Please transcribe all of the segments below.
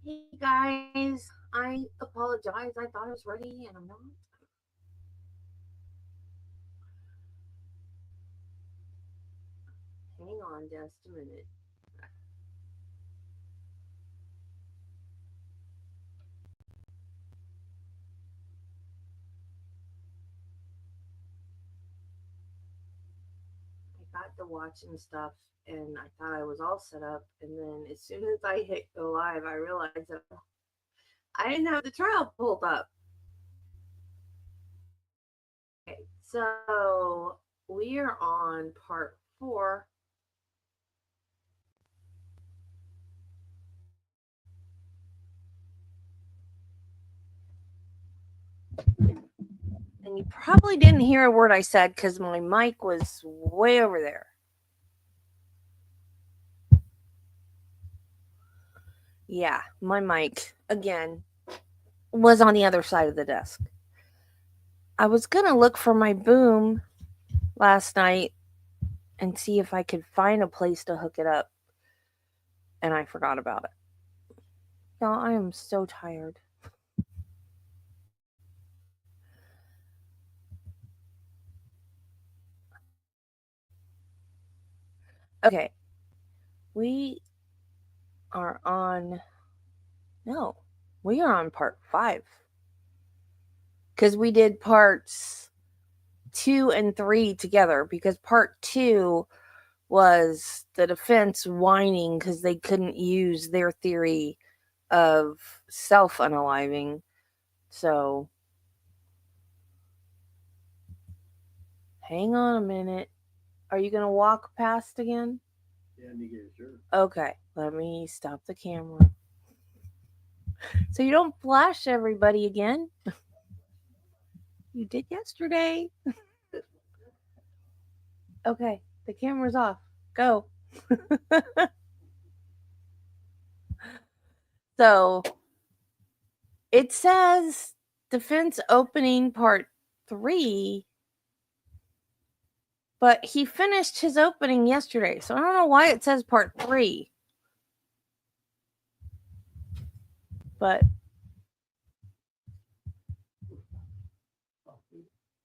Hey guys, I apologize. I thought I was ready and I'm not. Hang on just a minute. I got to watching stuff and I thought I was all set up. And then as soon as I hit go live, I realized that I didn't have the trial pulled up. Okay, so we are on part 4. And you probably didn't hear a word I said because my mic was way over there. Yeah, my mic, again, was on the other side of the desk. I was going to look for my boom last night and see if I could find a place to hook it up. And I forgot about it. Y'all, I am so tired. Okay. We are on. No, we are on part 5. Because we did parts 2 and 3 together. Because part 2 was the defense whining because they couldn't use their theory of self unaliving. So, hang on a minute. Are you going to walk past again? Yeah, nigga, sure. Okay, let me stop the camera. So you don't flash everybody again. You did yesterday. Okay, the camera's off. Go. So it says defense opening part 3, but he finished his opening yesterday. So I don't know why it says part 3. But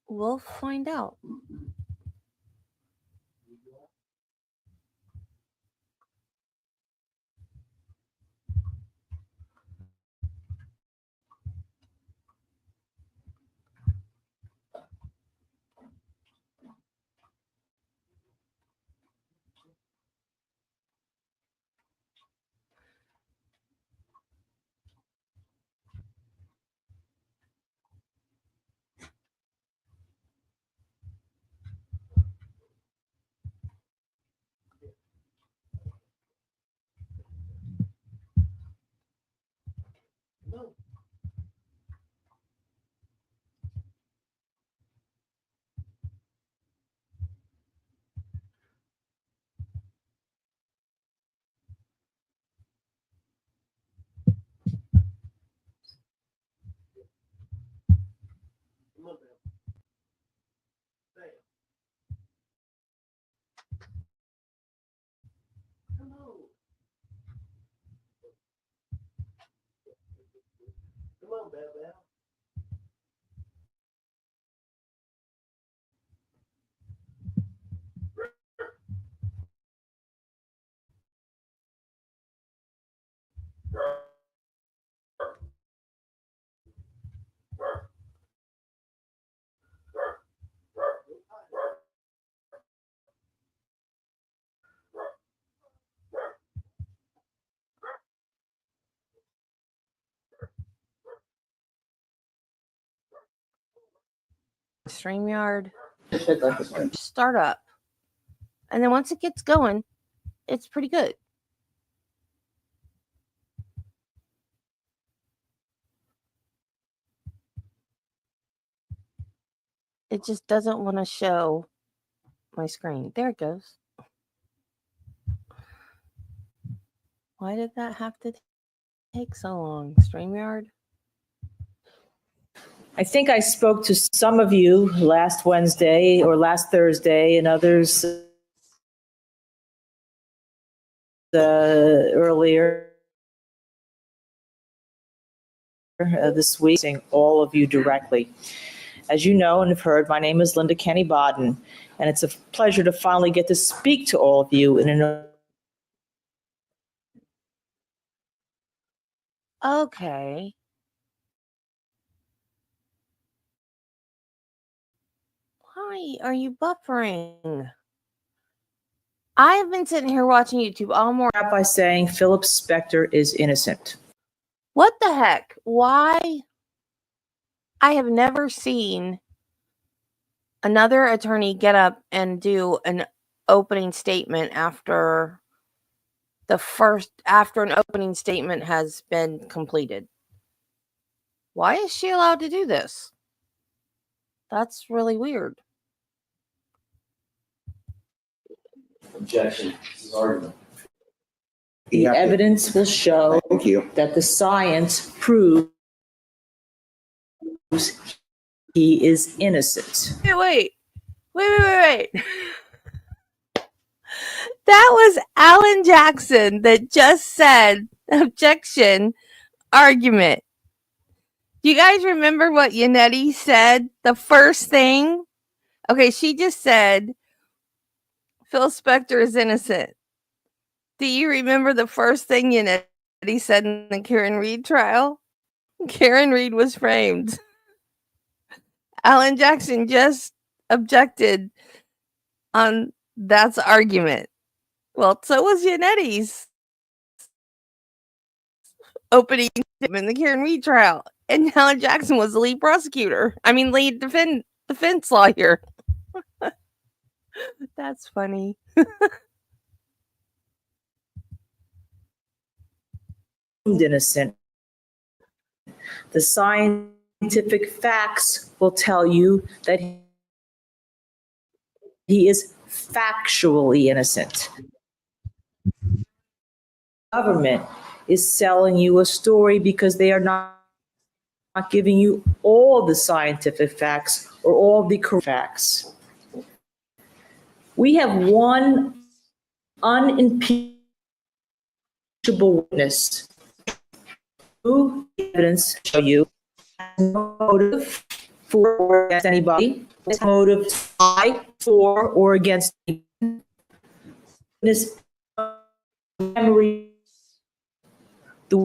we'll find out. No. Come on, Bam. Bam. Come on. Come on, Bam Bam. StreamYard start up. And then once it gets going, it's pretty good. It just doesn't want to show my screen. There it goes. Why did that have to take so long? StreamYard? I think I spoke to some of you last Wednesday or last Thursday and others earlier. this week, seeing all of you directly. As you know and have heard, my name is Linda Kenny Bodden, and it's a pleasure to finally get to speak to all of you in an Okay. Why are you buffering? I've been sitting here watching YouTube all morning. by saying Philip Spector is innocent. What the heck? Why? I have never seen another attorney get up and do an opening statement after an opening statement has been completed. Why is she allowed to do this? That's really weird. Objection. This is argument. The evidence will show Thank you. that the science proves he is innocent. Wait. That was Alan Jackson that just said objection, argument. Do you guys remember what Yannetti said? The first thing? Okay, she just said Phil Spector is innocent. Do you remember the first thing Yannetti said in the Karen Reed trial? Karen Reed was framed. Alan Jackson just objected on that's argument. Well, so was Yannetti's opening statement in the Karen Reed trial. And Alan Jackson was the lead prosecutor. Lead defense lawyer. That's funny. Innocent. The scientific facts will tell you that he is factually innocent. Government is selling you a story because they are not giving you all the scientific facts or all the correct facts. We have one unimpeachable witness who evidence show you has no motive for or against anybody, has no motive to lie for or against anybody. Witness memory, the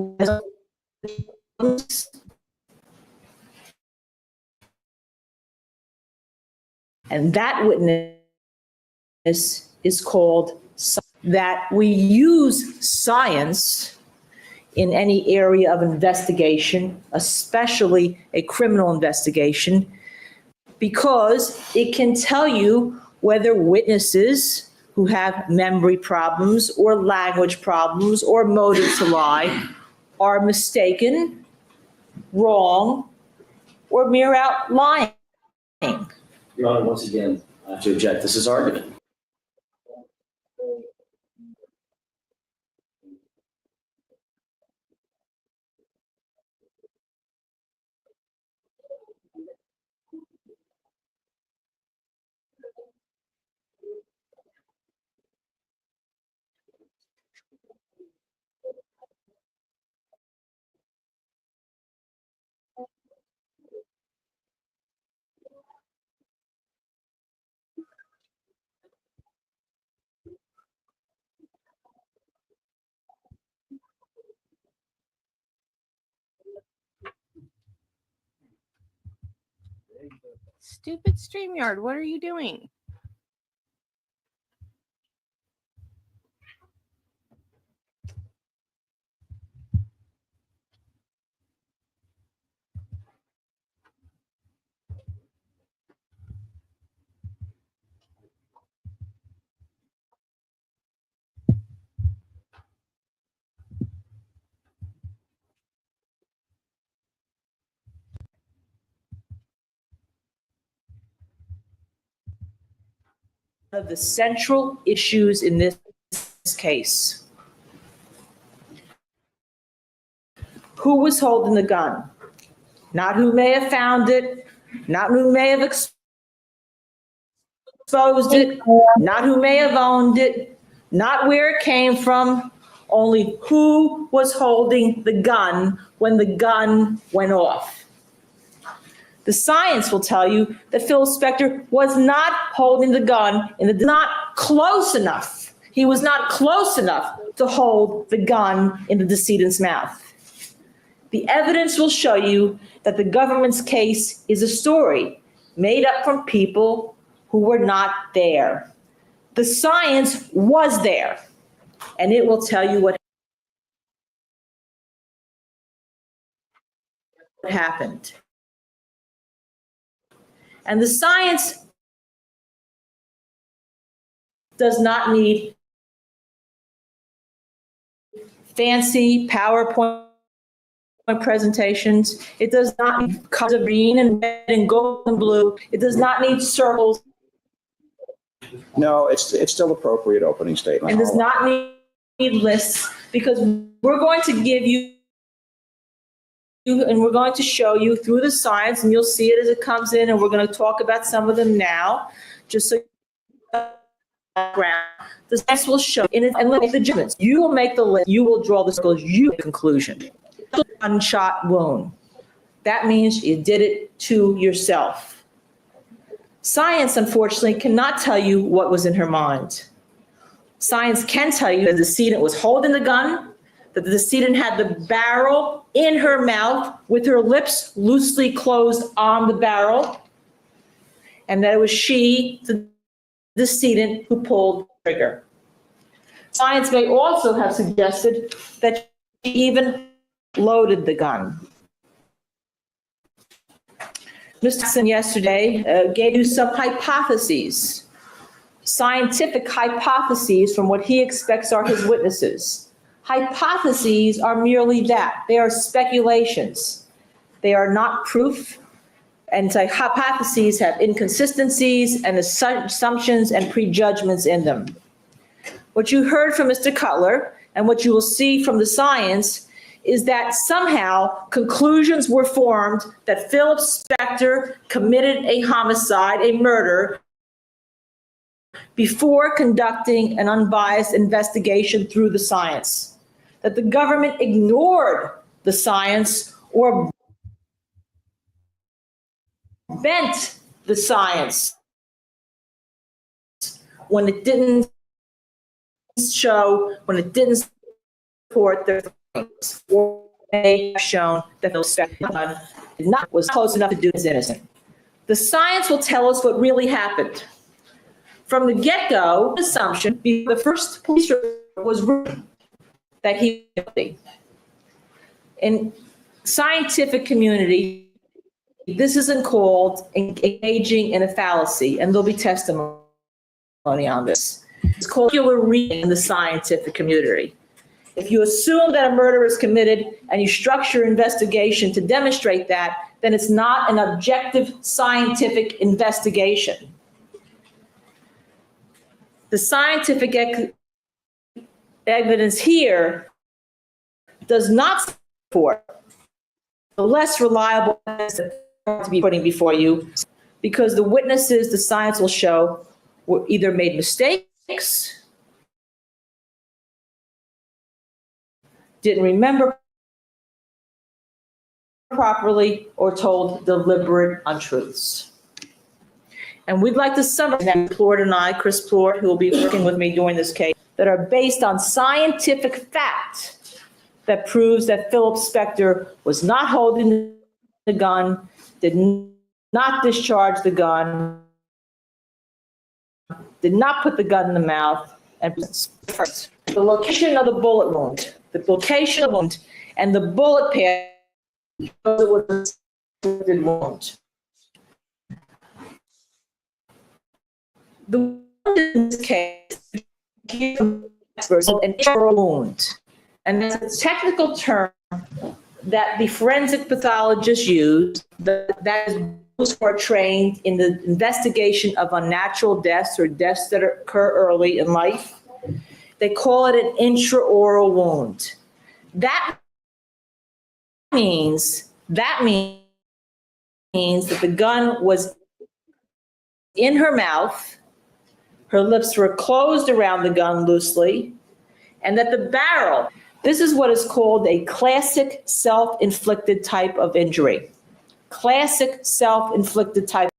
and that witness is called that we use science in any area of investigation, especially a criminal investigation, because it can tell you whether witnesses who have memory problems or language problems or motive to lie are mistaken, wrong, or mere out lying. Your Honor, once again, I have to object. This is argument. Stupid StreamYard, what are you doing? One of the central issues in this case. Who was holding the gun? Not who may have found it, not who may have exposed it, not who may have owned it, not where it came from, only who was holding the gun when the gun went off. The science will tell you that Phil Spector was not holding the gun and not close enough. He was not close enough to hold the gun in the decedent's mouth. The evidence will show you that the government's case is a story made up from people who were not there. The science was there, and it will tell you what happened. And the science does not need fancy PowerPoint presentations. It does not need colors of green and red and gold and blue. It does not need circles. No, it's still appropriate opening statement. And does not need lists, because we're going to give you and we're going to show you through the science, and you'll see it as it comes in, and we're going to talk about some of them now, just so you background. The science will show in it and make the judgments. You will make the list. You will draw the circles. You make the conclusion. Gunshot wound. That means you did it to yourself. Science, unfortunately, cannot tell you what was in her mind. Science can tell you that the decedent was holding the gun, that the decedent had the barrel in her mouth with her lips loosely closed on the barrel, and that it was she, the decedent, who pulled the trigger. Science may also have suggested that she even loaded the gun. Mr. Jackson yesterday gave you some hypotheses, scientific hypotheses from what he expects are his witnesses. Hypotheses are merely that. They are speculations. They are not proof. And so hypotheses have inconsistencies and assumptions and prejudgments in them. What you heard from Mr. Cutler and what you will see from the science is that somehow conclusions were formed that Philip Spector committed a homicide, a murder, before conducting an unbiased investigation through the science. That the government ignored the science or bent the science when it didn't show, when it didn't support their findings, or they have shown that Phil Spector was close enough to do is innocent. The science will tell us what really happened. From the get-go, assumption, the first police report was written that he was guilty. In scientific community, this isn't called engaging in a fallacy, and there'll be testimony on this. It's called circular reasoning in the scientific community. If you assume that a murder is committed and you structure investigation to demonstrate that, then it's not an objective scientific investigation. The scientific evidence here does not support the less reliable evidence to be putting before you, because the witnesses, the science will show, were either made mistakes, didn't remember properly, or told deliberate untruths. And we'd like to summarize that, Plort and I, Chris Plort, who will be working with me during this case, that are based on scientific fact that proves that Philip Spector was not holding the gun, did not discharge the gun, did not put the gun in the mouth, and first, the location of the bullet wound, and the bullet path shows it was a inflicted wound. The wound in this case is an internal wound, and that's a technical term that the forensic pathologists use, that is those who are trained in the investigation of unnatural deaths or deaths that occur early in life. They call it an intraoral wound. That means that the gun was in her mouth, her lips were closed around the gun loosely, and that the barrel, this is what is called a classic self-inflicted type of injury. Classic self-inflicted type.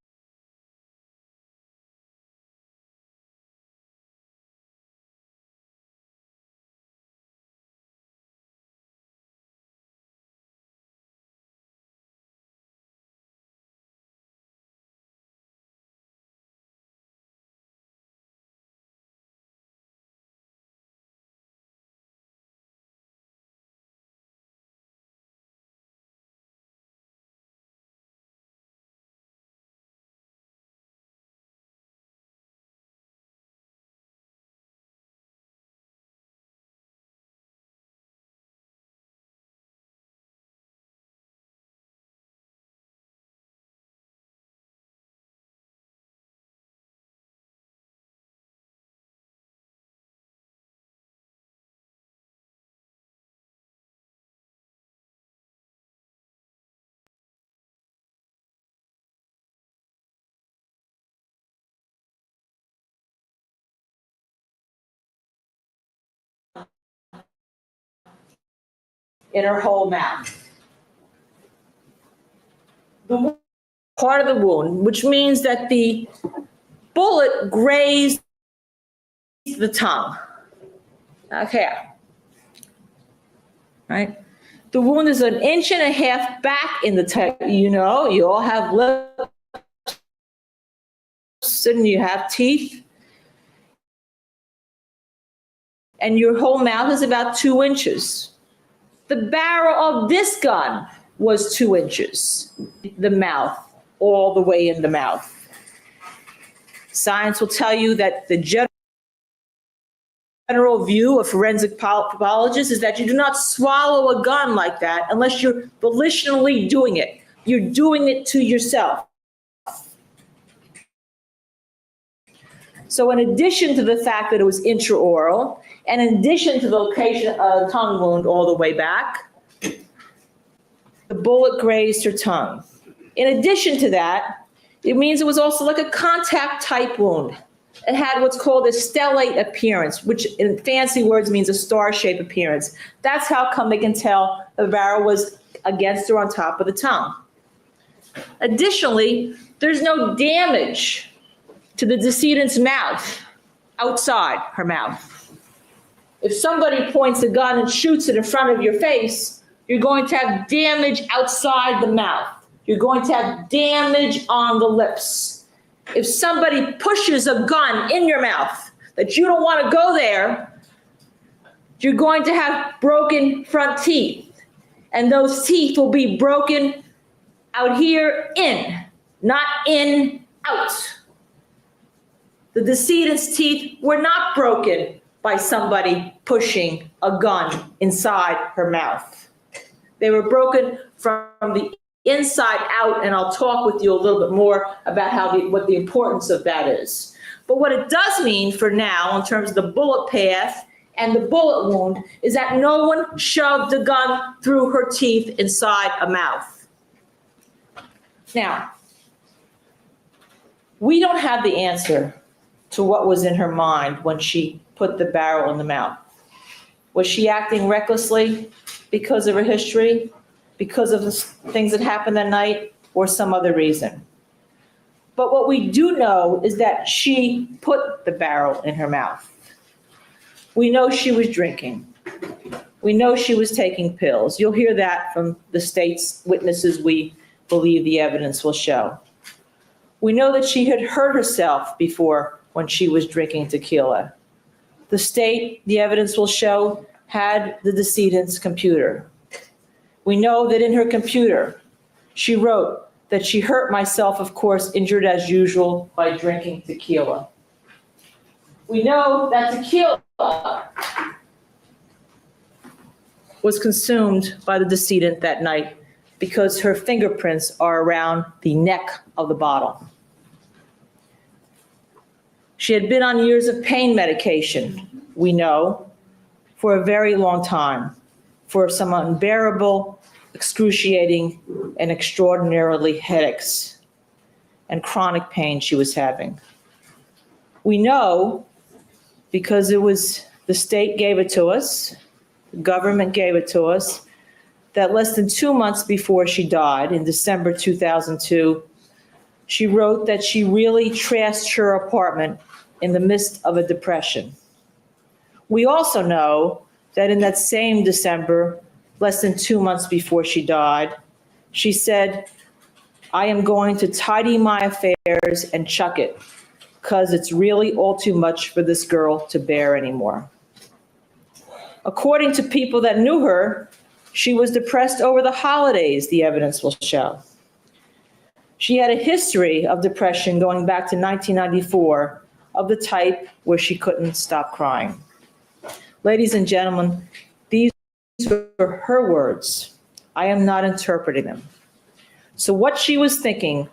In her whole mouth. The part of the wound, which means that the bullet grazed the tongue. Okay. Right? The wound is 1.5 inches back in the tongue. You know, you all have lips and you have teeth. And your whole mouth is about 2 inches. The barrel of this gun was 2 inches. The mouth, all the way in the mouth. Science will tell you that the general view of forensic pathologists is that you do not swallow a gun like that unless you're volitionally doing it. You're doing it to yourself. So in addition to the fact that it was intraoral, and in addition to the location of the tongue wound all the way back, the bullet grazed her tongue. In addition to that, it means it was also like a contact type wound. It had what's called a stellate appearance, which in fancy words means a star-shaped appearance. That's how come they can tell the barrel was against or on top of the tongue. Additionally, there's no damage to the decedent's mouth, outside her mouth. If somebody points a gun and shoots it in front of your face, you're going to have damage outside the mouth. You're going to have damage on the lips. If somebody pushes a gun in your mouth that you don't want to go there, you're going to have broken front teeth. And those teeth will be broken out here in, not in, out. The decedent's teeth were not broken by somebody pushing a gun inside her mouth. They were broken from the inside out, and I'll talk with you a little bit more about what the importance of that is. But what it does mean for now, in terms of the bullet path and the bullet wound, is that no one shoved a gun through her teeth inside a mouth. Now, we don't have the answer to what was in her mind when she put the barrel in the mouth. Was she acting recklessly because of her history, because of the things that happened that night, or some other reason? But what we do know is that she put the barrel in her mouth. We know she was drinking. We know she was taking pills. You'll hear that from the state's witnesses we believe the evidence will show. We know that she had hurt herself before when she was drinking tequila. The state, the evidence will show, had the decedent's computer. We know that in her computer, she wrote that she hurt myself, of course, injured as usual by drinking tequila. We know that tequila was consumed by the decedent that night because her fingerprints are around the neck of the bottle. She had been on years of pain medication, we know, for a very long time, for some unbearable, excruciating, and extraordinarily headaches and chronic pain she was having. We know because it was The state gave it to us. The government gave it to us. That less than 2 months before she died, in December 2002, she wrote that she really trashed her apartment in the midst of a depression. We also know that in that same December, less than 2 months before she died, she said, "I am going to tidy my affairs and chuck it, because it's really all too much for this girl to bear anymore." According to people that knew her, she was depressed over the holidays, the evidence will show. She had a history of depression going back to 1994, of the type where she couldn't stop crying. Ladies and gentlemen, these were her words. I am not interpreting them. So what she was thinking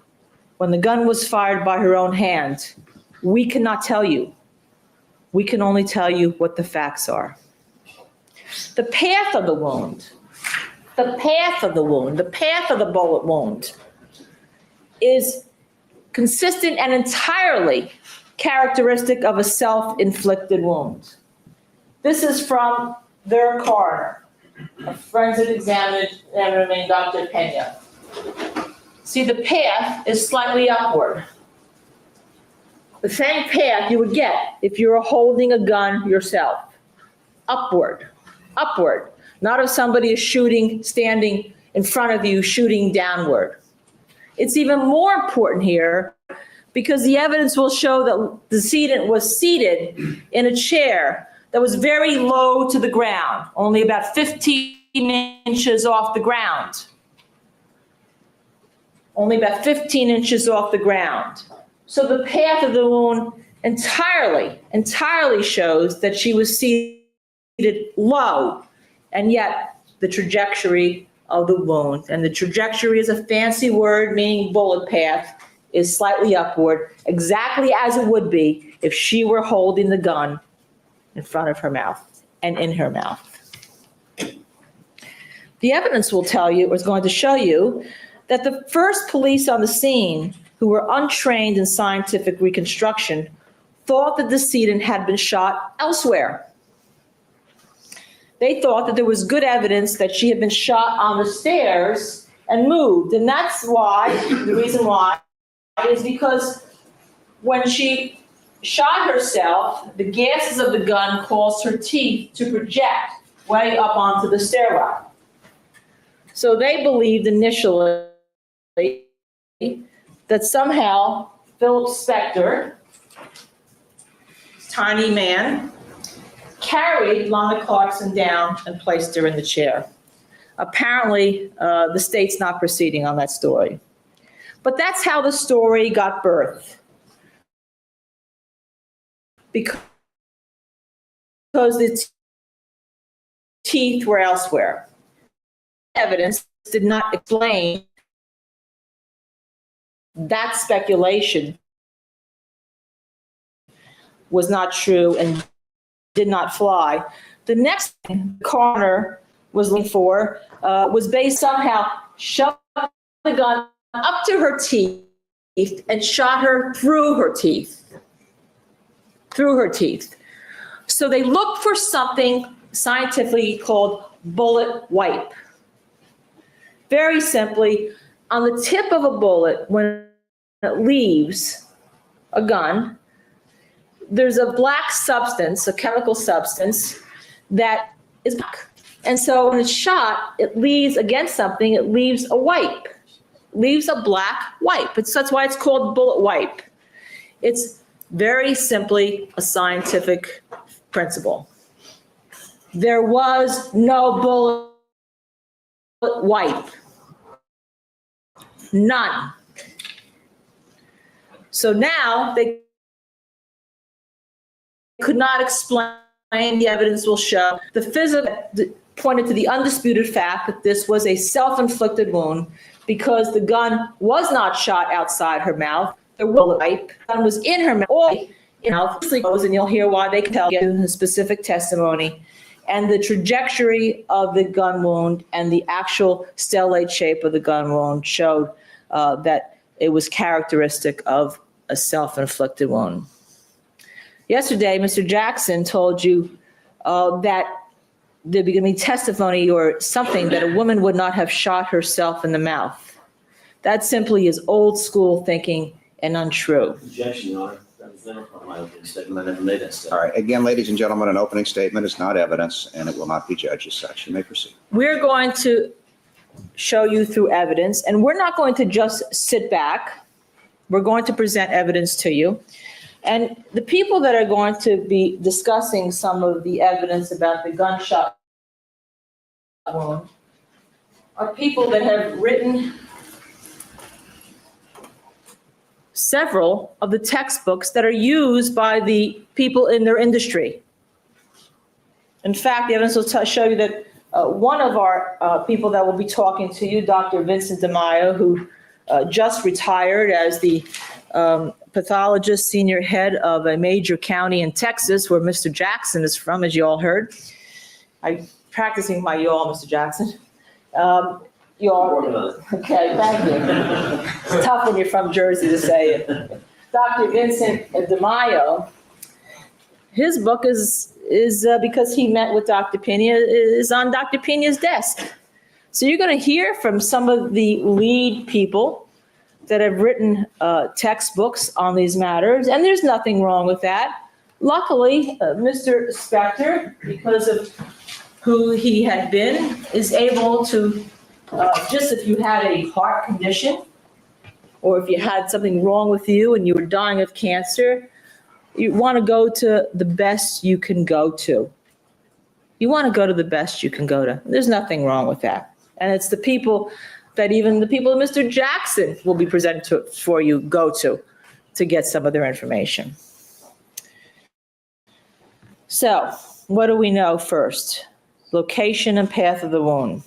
when the gun was fired by her own hand, we cannot tell you. We can only tell you what the facts are. The path of the wound, the path of the bullet wound is consistent and entirely characteristic of a self-inflicted wound. This is from their coroner, a forensic examiner named Dr. Pena. See, the path is slightly upward. The same path you would get if you were holding a gun yourself. Upward, upward. Not if somebody is shooting, standing in front of you, shooting downward. It's even more important here because the evidence will show that the decedent was seated in a chair that was very low to the ground, only about 15 inches off the ground. Only about 15 inches off the ground. So the path of the wound entirely shows that she was seated low, and yet the trajectory of the wound, and the trajectory is a fancy word meaning bullet path, is slightly upward, exactly as it would be if she were holding the gun in front of her mouth and in her mouth. The evidence will tell you, or is going to show you, that the first police on the scene, who were untrained in scientific reconstruction, thought the decedent had been shot elsewhere. They thought that there was good evidence that she had been shot on the stairs and moved. And that's why, the reason why, is because when she shot herself, the gases of the gun caused her teeth to project way up onto the stairwell. So they believed initially that somehow Phil Spector, tiny man, carried Lana Clarkson down and placed her in the chair. Apparently, the state's not proceeding on that story. But that's how the story got birthed. Because the teeth were elsewhere. Evidence did not explain that speculation was not true and did not fly. The next thing the coroner was looking for was based somehow shoved the gun up to her teeth and shot her through her teeth. Through her teeth. So they looked for something scientifically called bullet wipe. Very simply, on the tip of a bullet, when it leaves a gun, there's a black substance, a chemical substance, that is black. And so when it's shot, it leaves against something, it leaves a wipe, leaves a black wipe. That's why it's called bullet wipe. It's very simply a scientific principle. There was no bullet wipe. None. So now they could not explain, the evidence will show. The physics pointed to the undisputed fact that this was a self-inflicted wound because the gun was not shot outside her mouth. The bullet wipe gun was in her mouth. And you'll hear why they can tell you the specific testimony. And the trajectory of the gun wound and the actual stellate shape of the gun wound showed that it was characteristic of a self-inflicted wound. Yesterday, Mr. Jackson told you that there'd be going to be testimony or something that a woman would not have shot herself in the mouth. That simply is old school thinking and untrue. Objection, Your Honor. That was never part of my opening statement. I never made that All statement. right, again, ladies and gentlemen, an opening statement is not evidence, and it will not be judged as such. You may proceed. We're going to show you through evidence, and we're not going to just sit back. We're going to present evidence to you. And the people that are going to be discussing some of the evidence about the gunshot wound are people that have written several of the textbooks that are used by the people in their industry. In fact, the evidence will show you that one of our people that will be talking to you, Dr. Vincent DeMaio, who just retired as the pathologist, senior head of a major county in Texas, where Mr. Jackson is from, as you all heard. I'm practicing my y'all, Mr. Jackson. Okay, thank you. It's tough when you're from Jersey to say it. Dr. Vincent DeMaio, his book is because he met with Dr. Pena, is on Dr. Pena's desk. So you're going to hear from some of the lead people that have written textbooks on these matters, and there's nothing wrong with that. Luckily, Mr. Spector, because of who he had been, is able to, just if you had a heart condition, or if you had something wrong with you and you were dying of cancer, you want to go to the best you can go to. You want to go to the best you can go to. There's nothing wrong with that. And it's the people that even the people that Mr. Jackson will be presented for you go to get some of their information. So, what do we know first? Location and path of the wound.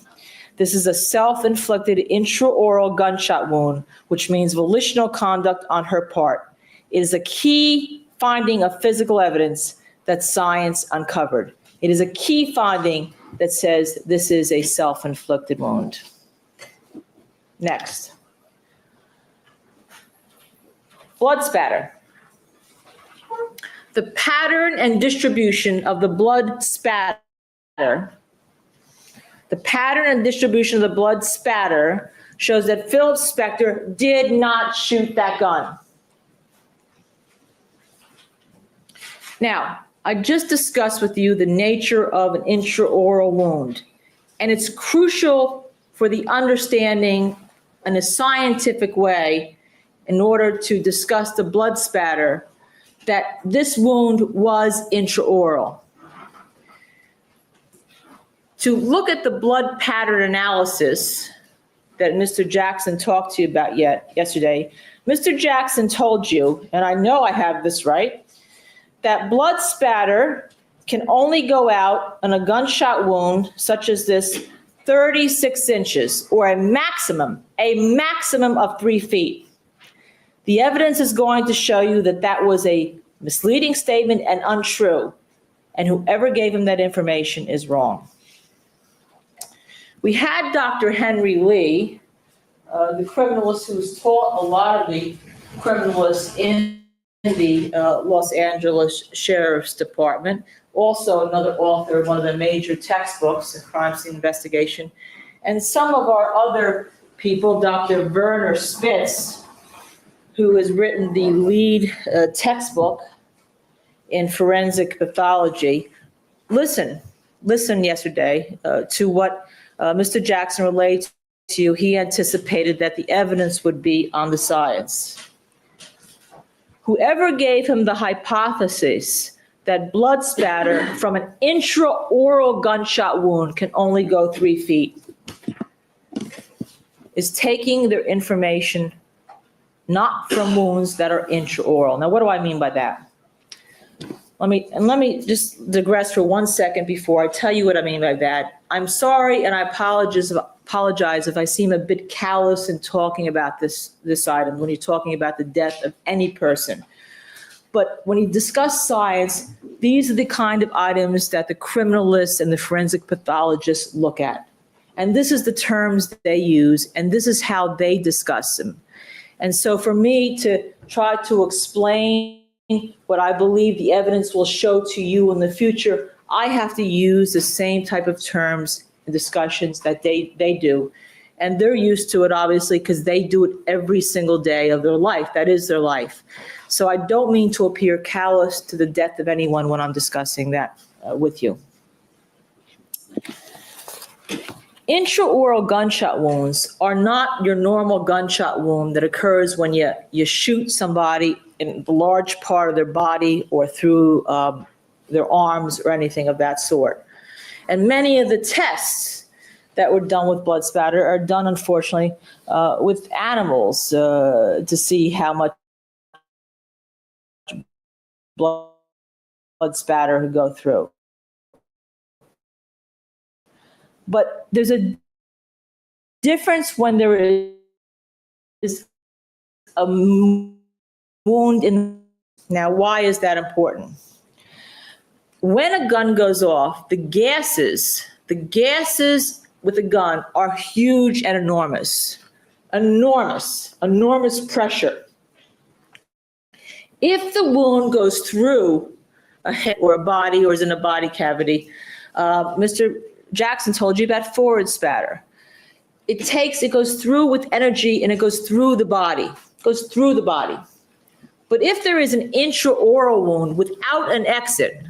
This is a self-inflicted intraoral gunshot wound, which means volitional conduct on her part. It is a key finding of physical evidence that science uncovered. It is a key finding that says this is a self-inflicted wound. Next. Blood spatter. The pattern and distribution of the blood spatter, shows that Phil Spector did not shoot that gun. Now, I just discussed with you the nature of an intraoral wound, and it's crucial for the understanding in a scientific way in order to discuss the blood spatter that this wound was intraoral. To look at the blood pattern analysis that Mr. Jackson talked to you about yesterday, Mr. Jackson told you, and I know I have this right, that blood spatter can only go out in a gunshot wound such as this 36 inches, or a maximum of 3 feet. The evidence is going to show you that that was a misleading statement and untrue, and whoever gave him that information is wrong. We had Dr. Henry Lee, the criminalist who's taught a lot of the criminalists in the Los Angeles Sheriff's Department, also another author of one of the major textbooks in crime scene investigation. And some of our other people, Dr. Werner Spitz, who has written the lead textbook in forensic pathology. Listen yesterday to what Mr. Jackson relayed to you. He anticipated that the evidence would be on the science. Whoever gave him the hypothesis that blood spatter from an intraoral gunshot wound can only go 3 feet is taking their information not from wounds that are intraoral. Now, what do I mean by that? Let me just digress for 1 second before I tell you what I mean by that. I'm sorry, and I apologize if I seem a bit callous in talking about this item when you're talking about the death of any person. But when you discuss science, these are the kind of items that the criminalists and the forensic pathologists look at. And this is the terms that they use, and this is how they discuss them. And so for me to try to explain what I believe the evidence will show to you in the future, I have to use the same type of terms and discussions that they do. And they're used to it, obviously, because they do it every single day of their life. That is their life. So I don't mean to appear callous to the death of anyone when I'm discussing that with you. Intraoral gunshot wounds are not your normal gunshot wound that occurs when you shoot somebody in the large part of their body or through their arms or anything of that sort. And many of the tests that were done with blood spatter are done, unfortunately, with animals to see how much blood spatter could go through. But there's a difference when there is a wound in. Now, why is that important? When a gun goes off, the gases with a gun are huge and enormous pressure. If the wound goes through a head or a body or is in a body cavity, Mr. Jackson told you about forward spatter. It goes through with energy and it goes through the body, But if there is an intraoral wound without an exit,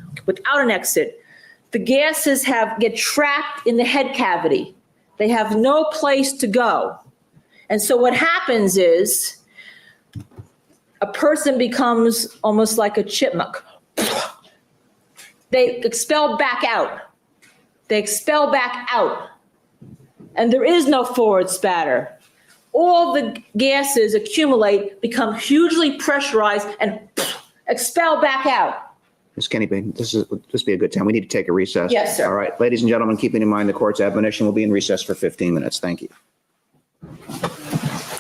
the gases get trapped in the head cavity. They have no place to go. And so what happens is a person becomes almost like a chipmunk. They expel back out. And there is no forward spatter. All the gases accumulate, become hugely pressurized, and expel back out. Ms. Kenny, this be a good time. We need to take a recess. Yes, sir. All right, ladies and gentlemen, keeping in mind the court's admonition, we'll be in recess for 15 minutes. Thank you.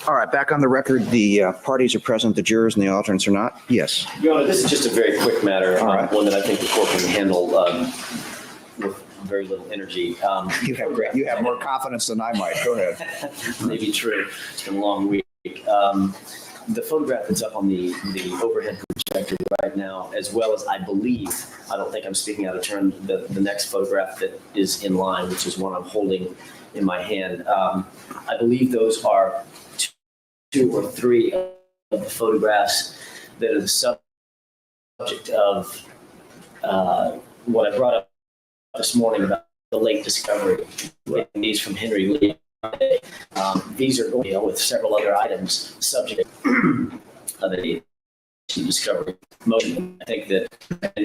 All right, back on the record, the parties are present, the jurors and the alternates are not. Yes. Your Honor, this is just a very quick matter, All right. one that I think the court can handle with very little energy. You have more confidence than I might. Go ahead. Maybe true. It's been a long week. The photograph that's up on the overhead projector right now, as well as I believe, I don't think I'm speaking out of turn, the next photograph that is in line, which is one I'm holding in my hand. I believe those are two or three of the photographs that are the subject of what I brought up this morning about the late discovery. These from Henry Lee. These are going to deal with several other items subject of a discovery motion. I think that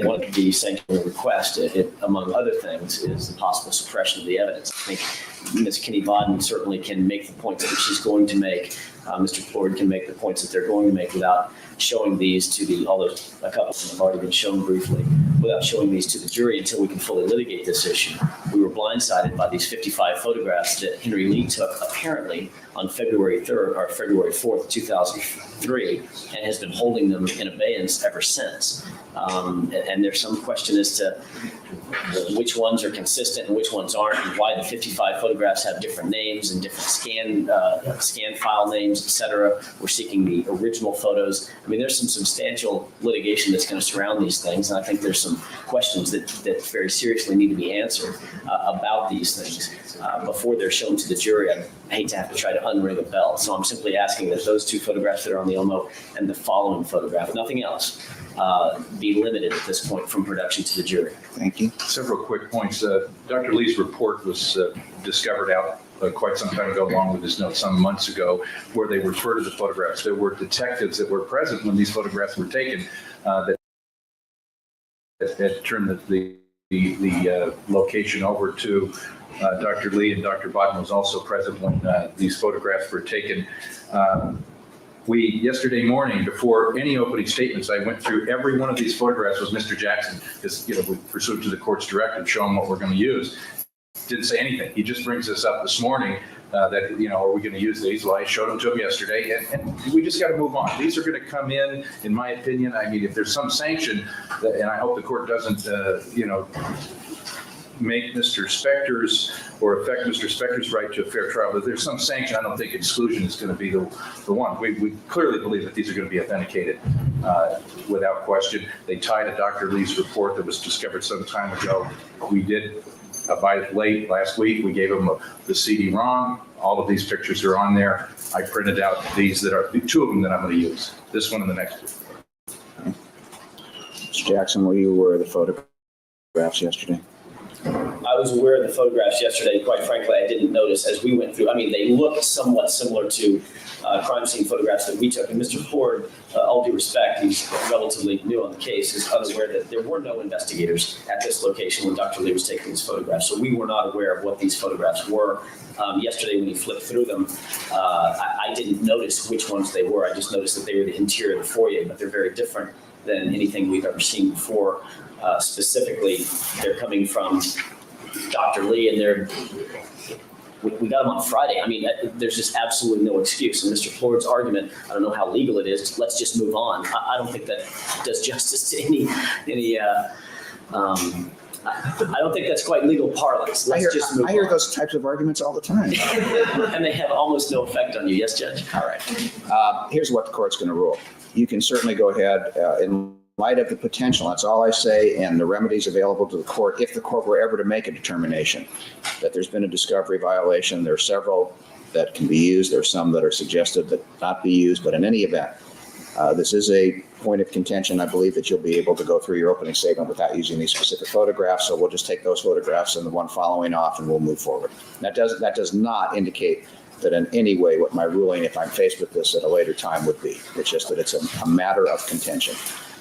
one of the sanctioning request, among other things, is the possible suppression of the evidence. I think Ms. Kinney-Bodden certainly can make the points that she's going to make. Mr. Plord can make the points that they're going to make without showing these to although a couple of them have already been shown briefly, without showing these to the jury until we can fully litigate this issue. We were blindsided by these 55 photographs that Henry Lee took apparently on February 3rd or February 4th, 2003, and has been holding them in abeyance ever since. And there's some question as to which ones are consistent and which ones aren't, and why the 55 photographs have different names and different scan file names, et cetera. We're seeking the original photos. I mean, there's some substantial litigation that's going to surround these things, and I think there's some questions that very seriously need to be answered about these things before they're shown to the jury. I hate to have to try to unring a bell, so I'm simply asking that those two photographs that are on the OMO and the following photograph, nothing else, be limited at this point from production to the jury. Thank you. Several quick points. Dr. Lee's report was discovered out quite some time ago, along with his notes some months ago, where they refer to the photographs. There were detectives that were present when these photographs were taken that turned the location over to Dr. Lee, and Dr. Bodden was also present when these photographs were taken. Yesterday morning, before any opening statements, I went through every one of these photographs with Mr. Jackson, because, we pursuant to the court's directive, show him what we're going to use. Didn't say anything. He just brings this up this morning that, are we going to use these? Well, I showed them to him yesterday, and we just got to move on. These are going to come in my opinion. I mean, if there's some sanction, and I hope the court doesn't, make Mr. Spector's or affect Mr. Spector's right to a fair trial. But if there's some sanction, I don't think exclusion is going to be the one. We clearly believe that these are going to be authenticated. without question. They tied to Dr. Lee's report that was discovered some time ago. We did, by late last week, we gave them the CD-ROM. All of these pictures are on there. I printed out these that are, two of them that I'm going to use, this one and the next one. Mr. Jackson, were you aware of the photographs yesterday? I was aware of the photographs yesterday. Quite frankly, I didn't notice as we went through. I mean, they look somewhat similar to crime scene photographs that we took. And Mr. Ford, all due respect, he's relatively new on the case, is unaware that there were no investigators at this location when Dr. Lee was taking these photographs. So we were not aware of what these photographs were. Yesterday, when he flipped through them, I didn't notice which ones they were. I just noticed that they were the interior of the foyer, but they're very different than anything we've ever seen before. Specifically, they're coming from Dr. Lee, and we got them on Friday. I mean, there's just absolutely no excuse. And Mr. Ford's argument, I don't know how legal it is, let's just move on. I don't think that does justice to any I don't think that's quite legal parlance. Let's just move on. I hear those types of arguments all the time. And they have almost no effect on you. Yes, Judge? All right. Here's what the court's going to rule. You can certainly go ahead in light of the potential, that's all I say, and the remedies available to the court, if the court were ever to make a determination that there's been a discovery violation. There are several that can be used. There are some that are suggested that not be used, but in any event, this is a point of contention. I believe that you'll be able to go through your opening statement without using these specific photographs, so we'll just take those photographs and the one following off, and we'll move forward. That does not indicate that in any way what my ruling, if I'm faced with this at a later time, would be. It's just that it's a matter of contention.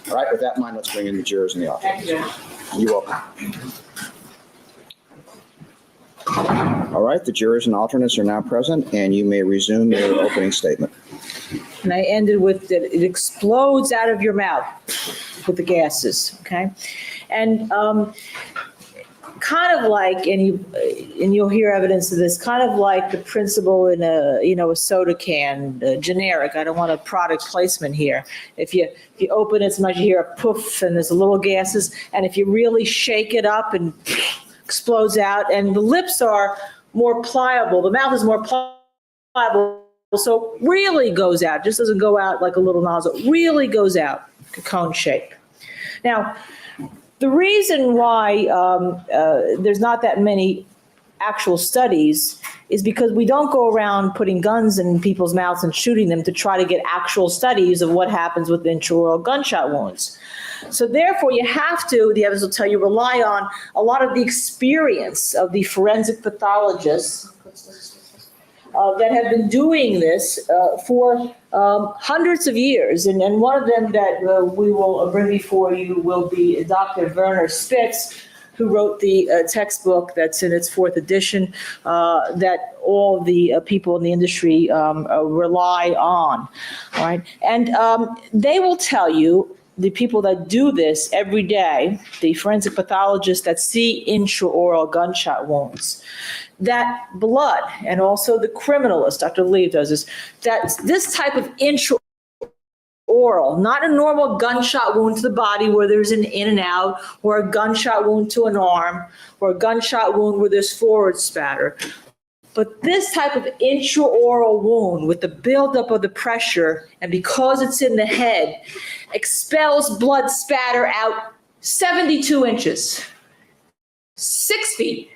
All right, with that in mind, let's bring in the jurors and the alternates. Thank you. You're welcome. All right, the jurors and alternates are now present, and you may resume your opening statement. And I ended with that it explodes out of your mouth with the gases, okay? And kind of like, and you'll hear evidence of this, kind of like the principle in a soda can, generic. I don't want a product placement here. If you open it, sometimes you hear a poof and there's a little gases, and if you really shake it up and explodes out, and the lips are more pliable, the mouth is more pliable, so it really goes out, just doesn't go out like a little nozzle, it really goes out, a cone shape. Now, the reason why there's not that many actual studies is because we don't go around putting guns in people's mouths and shooting them to try to get actual studies of what happens with intraoral gunshot wounds. So therefore, you have to, the evidence will tell you, rely on a lot of the experience of the forensic pathologists that have been doing this for hundreds of years. And one of them that we will bring before you will be Dr. Werner Spitz, who wrote the textbook that's in its 4th edition that all the people in the industry rely on. All right. And they will tell you, the people that do this every day, the forensic pathologists that see intraoral gunshot wounds, that blood, and also the criminalist, Dr. Lee does this, that this type of intraoral, not a normal gunshot wound to the body where there's an in and out, or a gunshot wound to an arm, or a gunshot wound where there's forward spatter. But this type of intraoral wound with the buildup of the pressure, and because it's in the head, expels blood spatter out 72 inches, 6 feet,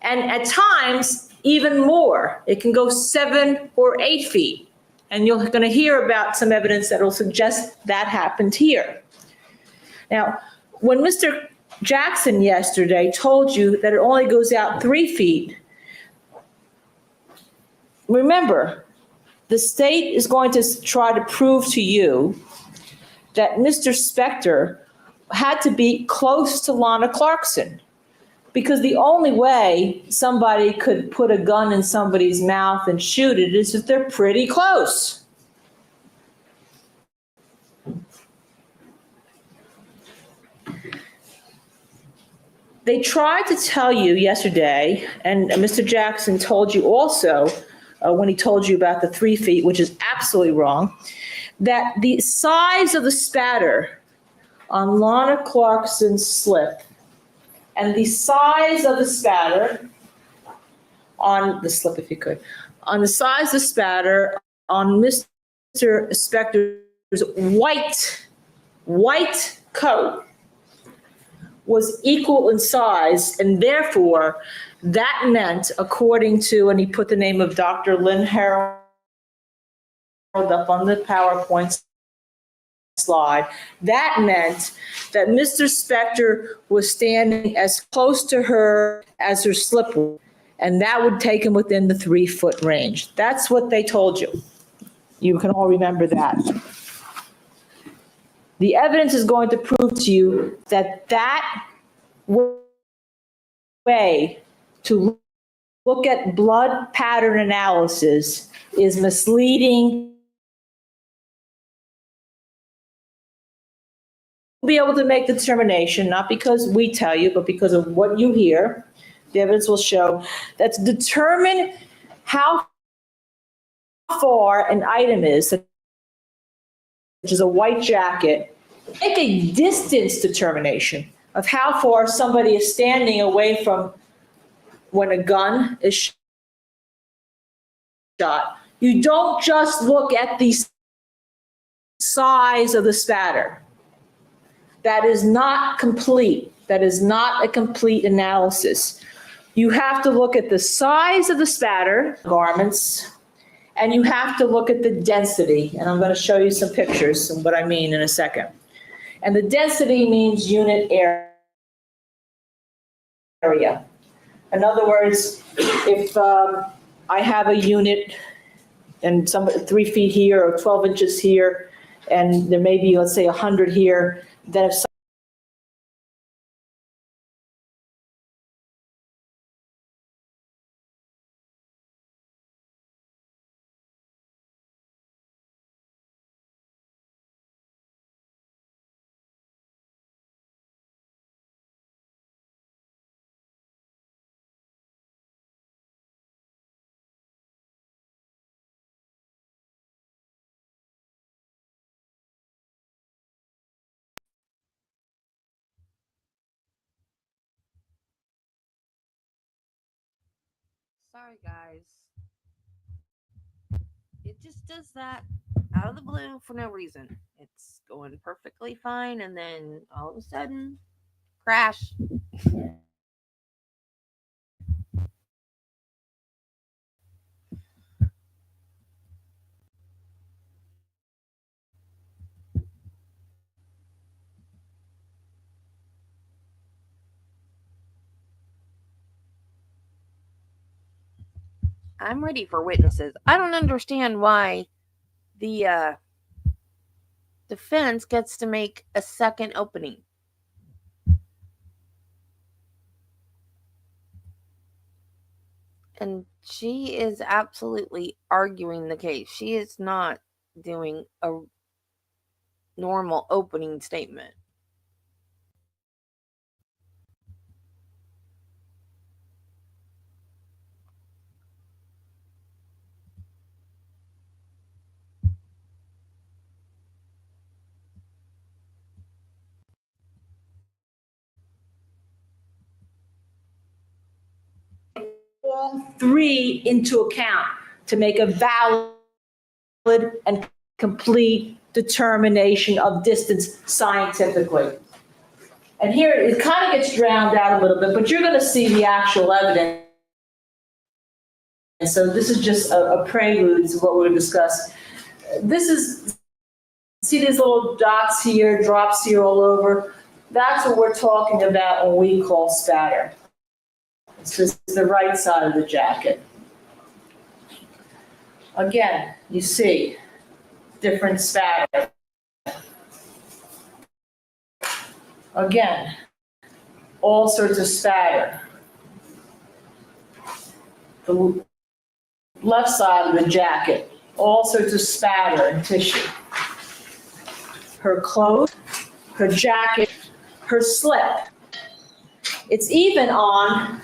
and at times even more. It can go 7 or 8 feet. And you're going to hear about some evidence that will suggest that happened here. Now, when Mr. Jackson yesterday told you that it only goes out 3 feet, remember, the state is going to try to prove to you that Mr. Spector had to be close to Lana Clarkson, because the only way somebody could put a gun in somebody's mouth and shoot it is if they're pretty close. They tried to tell you yesterday, and Mr. Jackson told you also, when he told you about the 3 feet, which is absolutely wrong, that the size of the spatter on Lana Clarkson's slip and the size of the spatter on the slip, if you could, on the size of the spatter on Mr. Spector's white coat was equal in size, and therefore, that meant, according to, and he put the name of Dr. Lynn Harold up on the PowerPoint slide, that meant that Mr. Spector was standing as close to her as her slip would, and that would take him within the 3-foot range. That's what they told you. You can all remember that. The evidence is going to prove to you that that way to look at blood pattern analysis is misleading. Be able to make the determination, not because we tell you, but because of what you hear. The evidence will show that to determine how far an item is, such as a white jacket, make a distance determination of how far somebody is standing away from when a gun is shot. You don't just look at the size of the spatter. That is not complete. That is not a complete analysis. You have to look at the size of the spatter garments, and you have to look at the density. And I'm going to show you some pictures and what I mean in a second. And the density means unit area. In other words, if I have a unit and 3 feet here or 12 inches here, and there may be, let's say, 100 here, then if Sorry, guys. It just does that out of the blue for no reason. It's going perfectly fine, and then all of a sudden, crash. I'm ready for witnesses. I don't understand why the defense gets to make a second opening. And she is absolutely arguing the case. She is not doing a normal opening statement. all three into account to make a valid and complete determination of distance scientifically. And here it kind of gets drowned out a little bit, but you're going to see the actual evidence. And so this is just a prelude to what we'll discuss. This is, see these little dots here, drops here all over? That's what we're talking about when we call spatter. This is the right side of the jacket. Again, you see different spatter. Again, all sorts of spatter. The left side of the jacket, all sorts of spatter and tissue. Her clothes, her jacket, her slip. It's even on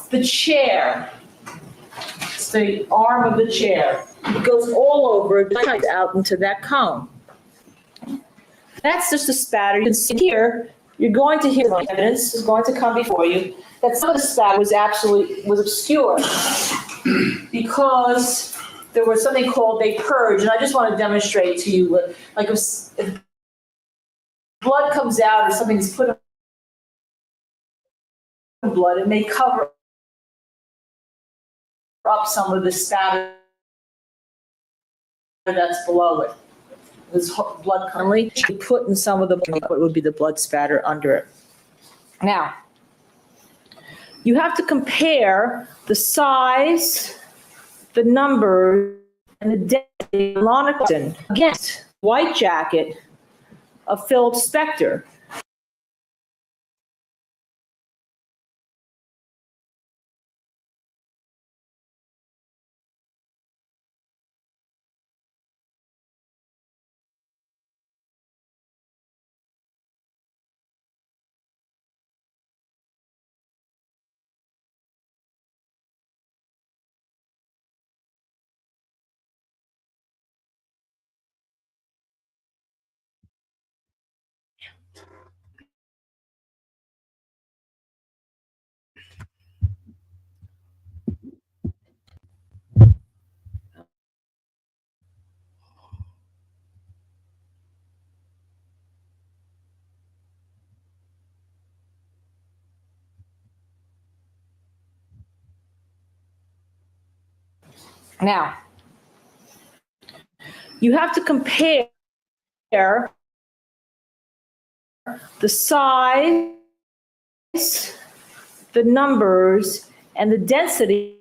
the chair. It's the arm of the chair. It goes all over, out into that cone. That's just a spatter. You can see here, you're going to hear evidence is going to come before you that some of the spatter was obscure because there was something called a purge, and I just want to demonstrate to you, like if blood comes out or something's put in blood, it may cover up some of the spatter that's below it. This blood currently put in some of the, what would be the blood spatter under it. Now, you have to compare the size, the numbers, and the density of Lana Clarkson against white jacket of Phil Spector. Now, you have to compare the size, the numbers, and the density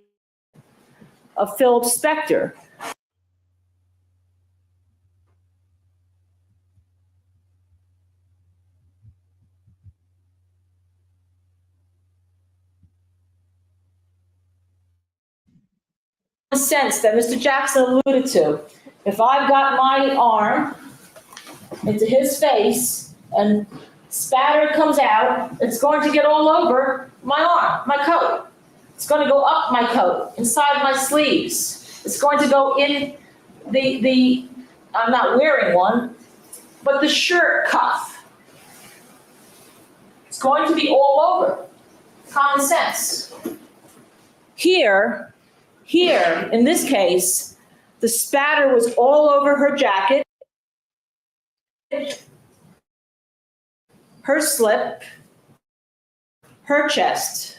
of Phil Spector. Sense that Mr. Jackson alluded to. If I've got my arm into his face and spatter comes out, it's going to get all over my arm, my coat. It's going to go up my coat, inside my sleeves. It's going to go in the I'm not wearing one, but the shirt cuff. It's going to be all over. Common sense. Here, in this case, the spatter was all over her jacket, her slip, her chest.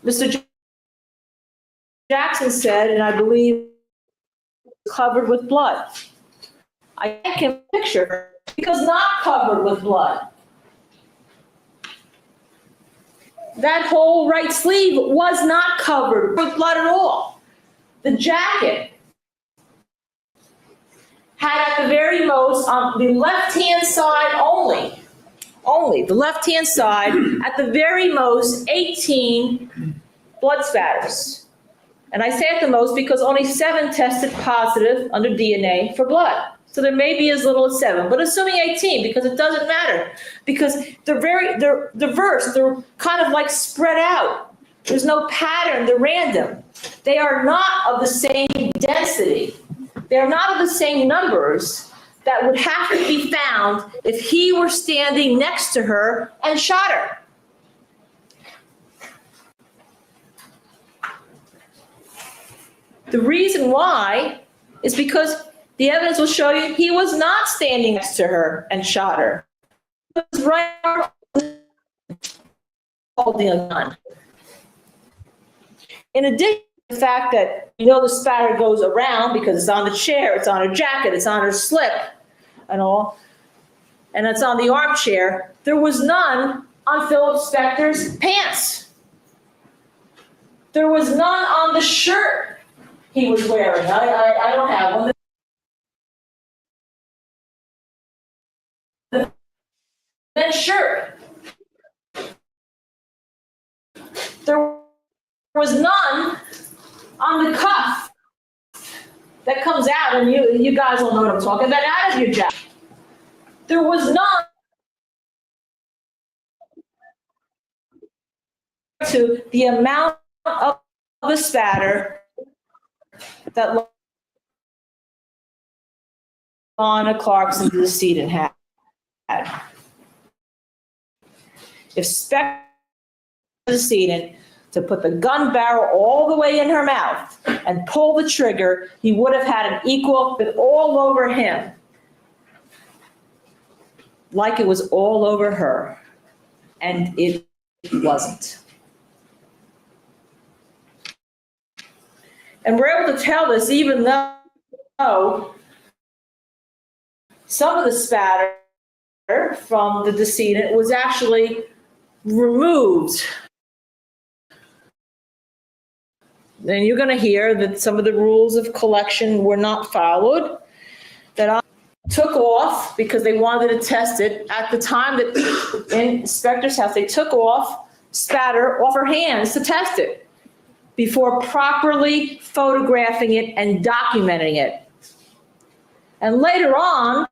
Mr. Jackson said, and I believe covered with blood. I can picture her because not covered with blood. That whole right sleeve was not covered with blood at all. The jacket had at the very most, on the left-hand side only the left-hand side, at the very most 18 blood spatters. And I say at the most because only 7 tested positive under DNA for blood. So there may be as little as 7, but assuming 18, because it doesn't matter, because they're diverse, they're kind of like spread out. There's no pattern, they're random. They are not of the same density. They're not of the same numbers that would have to be found if he were standing next to her and shot her. The reason why is because the evidence will show you he was not standing next to her and shot her. He was right holding a gun. In addition to the fact that the spatter goes around because it's on the chair, it's on her jacket, it's on her slip and all, and it's on the armchair, there was none on Philip Spector's pants. There was none on the shirt he was wearing. I don't have one. Then shirt. There was none on the cuff that comes out, and you guys will know what I'm talking about, out of your jacket. There was none to the amount of the spatter that Lana Clarkson, the decedent, had. if Spector decedent to put the gun barrel all the way in her mouth and pull the trigger, he would have had an equal fit all over him, like it was all over her. And it wasn't. And we're able to tell this even though some of the spatter from the decedent was actually removed. And you're going to hear that some of the rules of collection were not followed, that I took off because they wanted to test it. At the time that in Spector's house, they took off spatter off her hands to test it before properly photographing it and documenting it. And later on,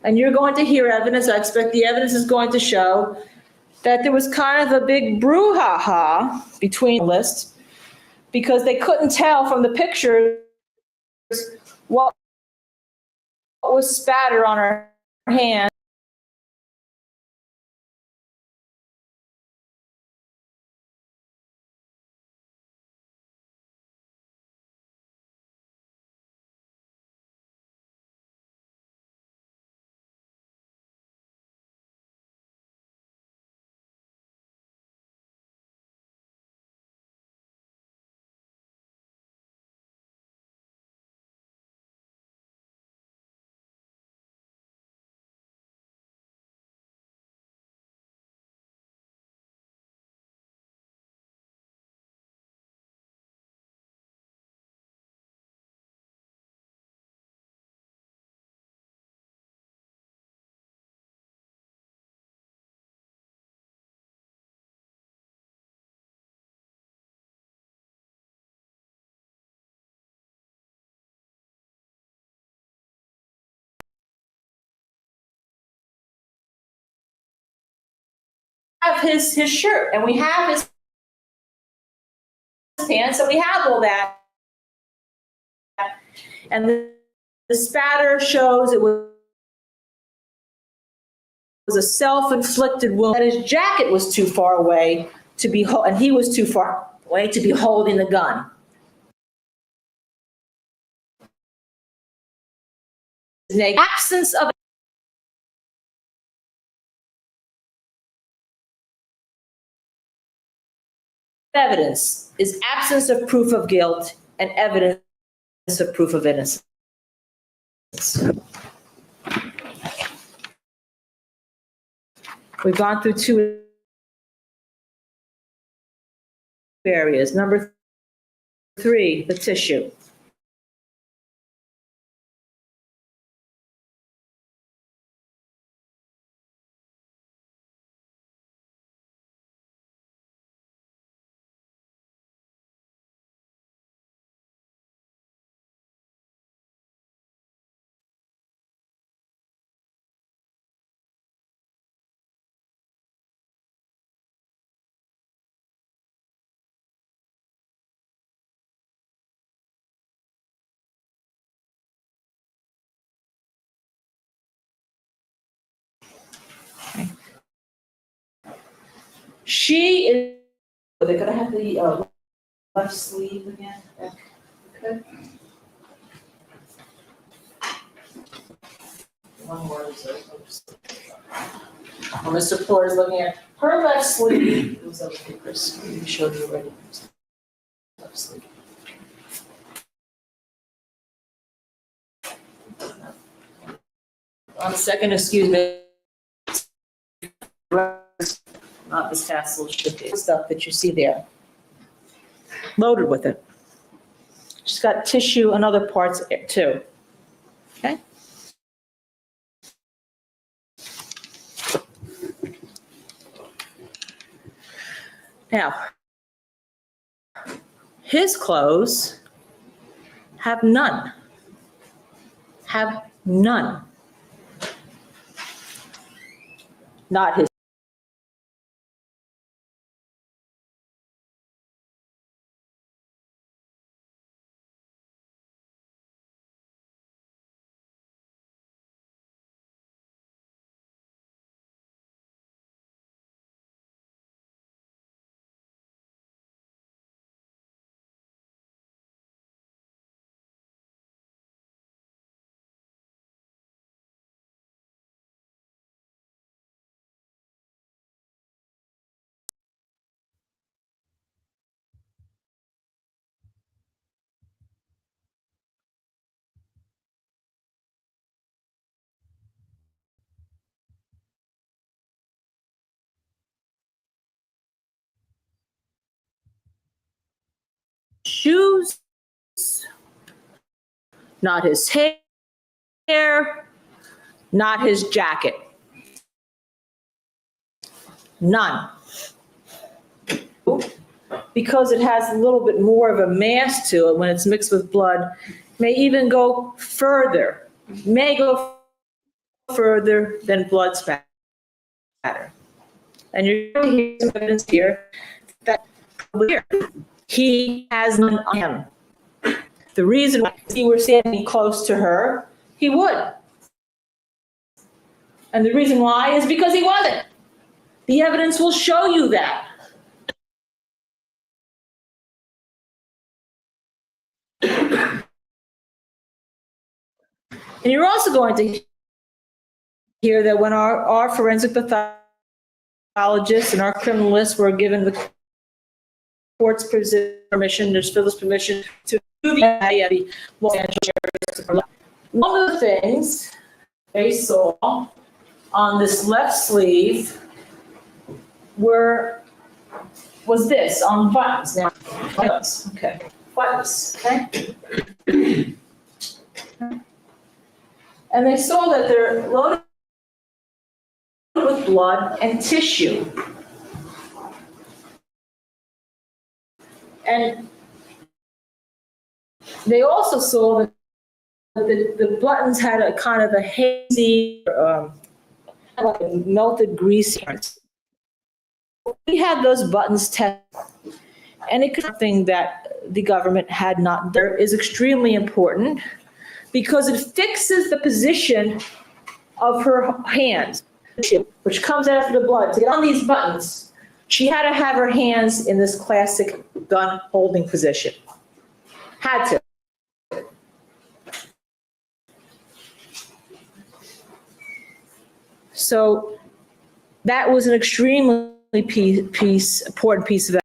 and you're going to hear evidence, I expect the evidence is going to show that there was kind of a big brouhaha between lists because they couldn't tell from the pictures what was spatter on her hand. Have his shirt, and we have his pants, and we have all that. And the spatter shows it was a self-inflicted wound, that his jacket was too far away to be, and he was too far away to be holding the gun. The absence of evidence is absence of proof of guilt and evidence of proof of innocence. We've gone through two areas. Number 3, the tissue. She is, they're going to have the left sleeve again. Okay. One more. Well, Mr. Poor is looking at her left sleeve. It was over here, Chris. We showed you already. Left sleeve. One second, excuse me. Not this tassel, should be stuff that you see there. Loaded with it. She's got tissue and other parts too. Okay? Now, his clothes have none. Have none. Not his. shoes, not his hair, not his jacket. None. Because it has a little bit more of a mass to it when it's mixed with blood, may even go further, than blood spatter. And you're going to hear some evidence here that he has none on him. The reason why, if he were standing close to her, he would. And the reason why is because he wasn't. The evidence will show you that. And you're also going to hear that when our forensic pathologists and our criminalists were given the court's permission, there's Phil's permission to do the Los Angeles. One of the things they saw on this left sleeve was this, on buttons. Now, buttons, okay. Buttons, okay? And they saw that they're loaded with blood and tissue. And they also saw that the buttons had a kind of a hazy, like a melted grease appearance. We had those buttons tested, and it's something that the government had not done. Is extremely important because it fixes the position of her hands, which comes after the blood. To get on these buttons, she had to have her hands in this classic gun holding position. Had to. So that was an extremely important piece of that.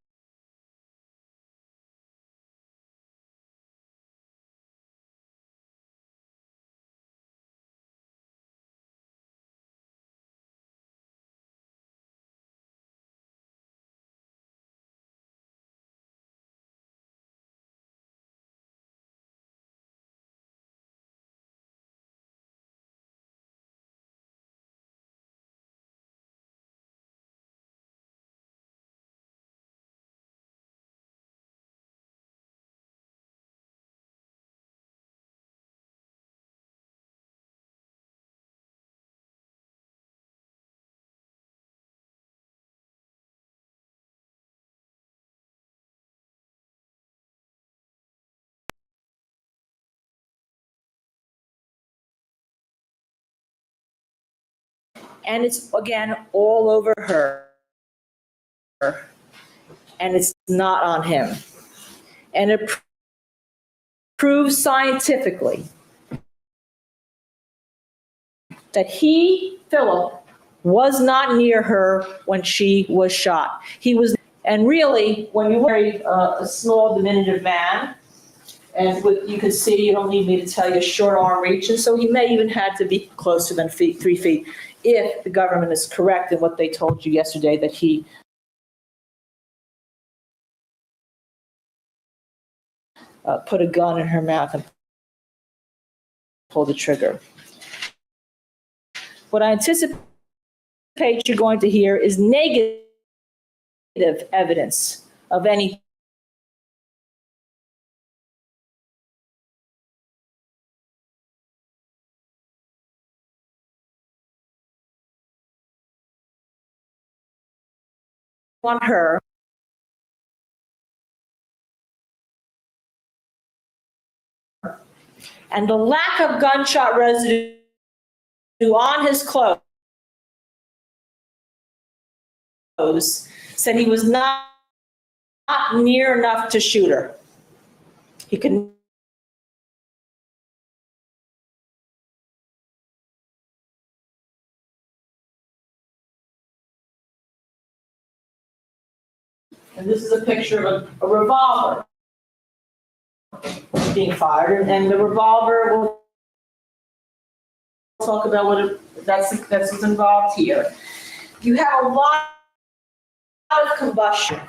And it's, again, all over her. And it's not on him. And it proves scientifically that Philip, was not near her when she was shot. He was, and really, when you marry a small, diminutive man, and you can see, you don't need me to tell you, short arm reach, and so he may even had to be closer than 3 feet, if the government is correct in what they told you yesterday, that he put a gun in her mouth and pulled the trigger. What I anticipate you're going to hear is negative evidence of any on her. And the lack of gunshot residue on his clothes said he was not near enough to shoot her. He could. And this is a picture of a revolver being fired, and the revolver, we'll talk about that's what's involved here. You have a lot of combustion.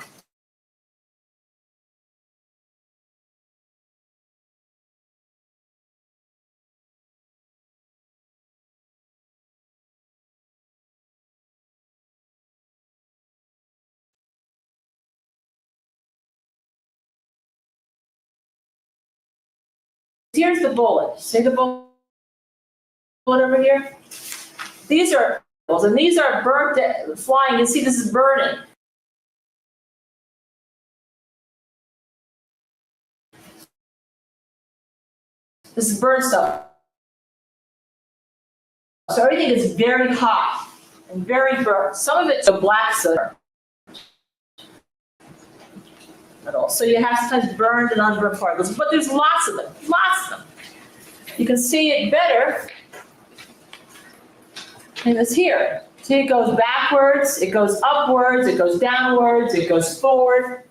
here's the bullet. See the bullet over here? These are, and these are burnt, flying. You see this is burning. This is burnt stuff. So everything is very hot and very burnt. Some of it's a black soot. So you have sometimes burned and unburned particles, but there's lots of them, lots of them. You can see it better in this here. See, it goes backwards, it goes upwards, it goes downwards, it goes forward.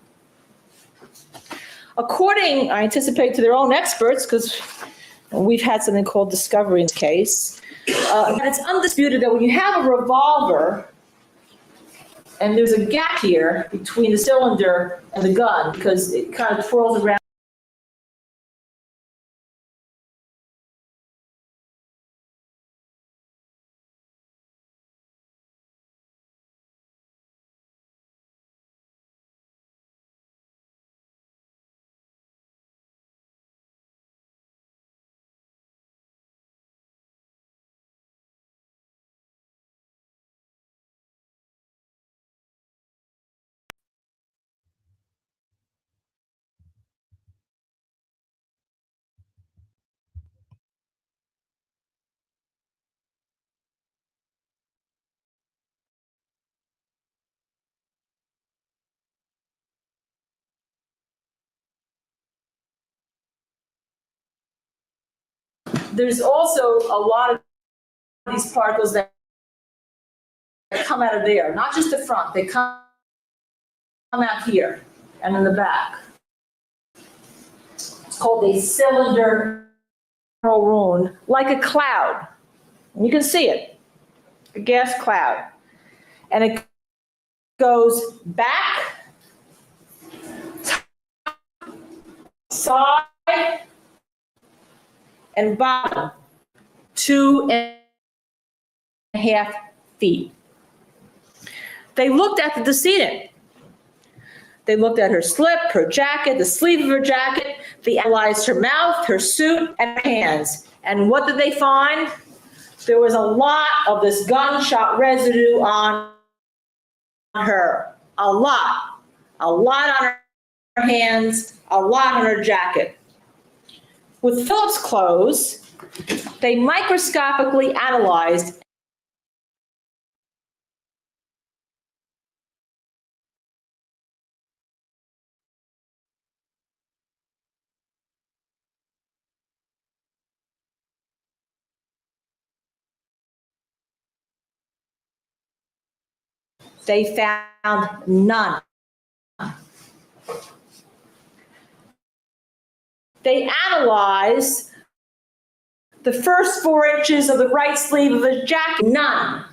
According, I anticipate, to their own experts, because we've had something called discovery in this case, it's undisputed that when you have a revolver and there's a gap here between the cylinder and the gun because it kind of twirls around. There's also a lot of these particles that come out of there, not just the front, they come out here and in the back. It's called a cylinder ruin, like a cloud. You can see it, a gas cloud. And it goes back, side, and bottom, 2.5 feet. They looked at the decedent. They looked at her slip, her jacket, the sleeve of her jacket. They analyzed her mouth, her suit, and her hands. And what did they find? There was a lot of this gunshot residue on her. A lot. A lot on her hands, a lot on her jacket. With Philip's clothes, they microscopically analyzed they found none. They analyzed the first 4 inches of the right sleeve of his jacket, none.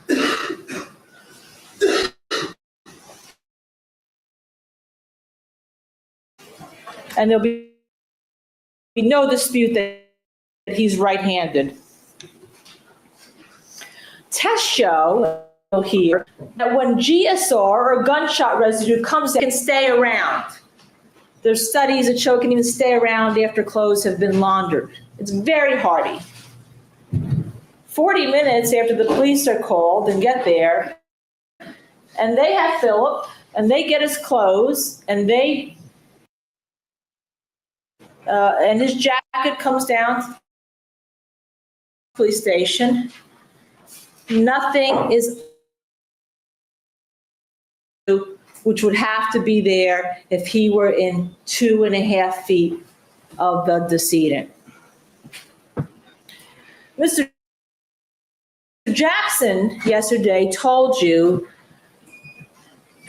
And there'll be no dispute that he's right-handed. Tests show here that when GSR or gunshot residue comes, it can stay around. There's studies that show it can even stay around after clothes have been laundered. It's very hardy. 40 minutes after the police are called and get there, and they have Philip, and they get his clothes, and and his jacket comes down to the police station. Nothing is which would have to be there if he were in 2.5 feet of the decedent. Mr. Jackson yesterday told you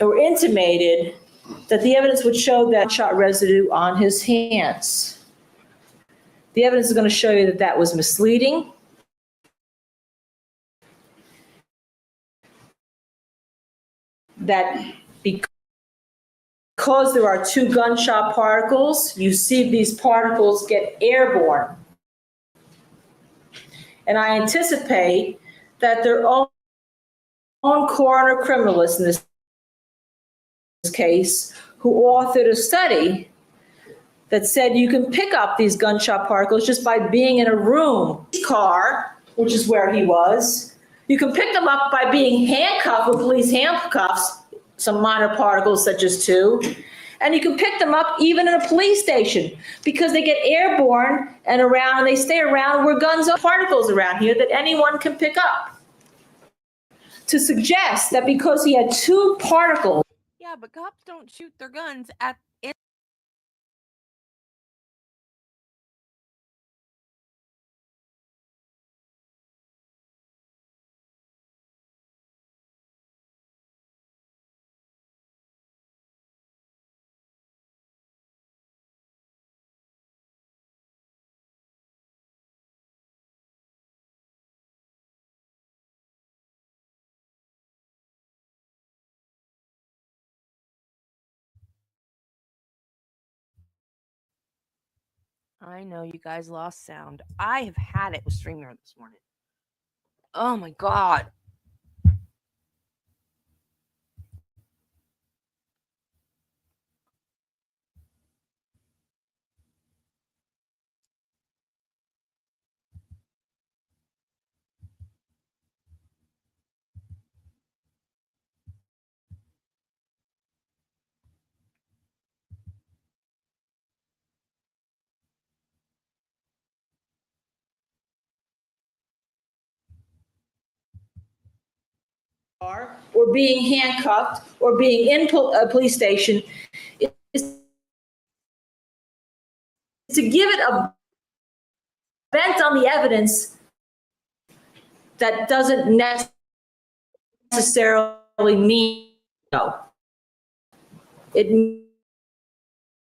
or intimated that the evidence would show that shot residue on his hands. The evidence is going to show you that that was misleading. That because there are 2 gunshot particles, you see these particles get airborne. And I anticipate that their own coroner criminalist in this case, who authored a study that said you can pick up these gunshot particles just by being in a room. Car, which is where he was. You can pick them up by being handcuffed with police handcuffs, some minor particles such as 2. And you can pick them up even in a police station because they get airborne and around, and they stay around where guns are, particles around here that anyone can pick up. To suggest that because he had 2 particles. Yeah, but cops don't shoot their guns at. I know you guys lost sound. I have had it with StreamYard this morning. Oh my god. Or being handcuffed or being in a police station is to give it a bent on the evidence that doesn't necessarily mean no. It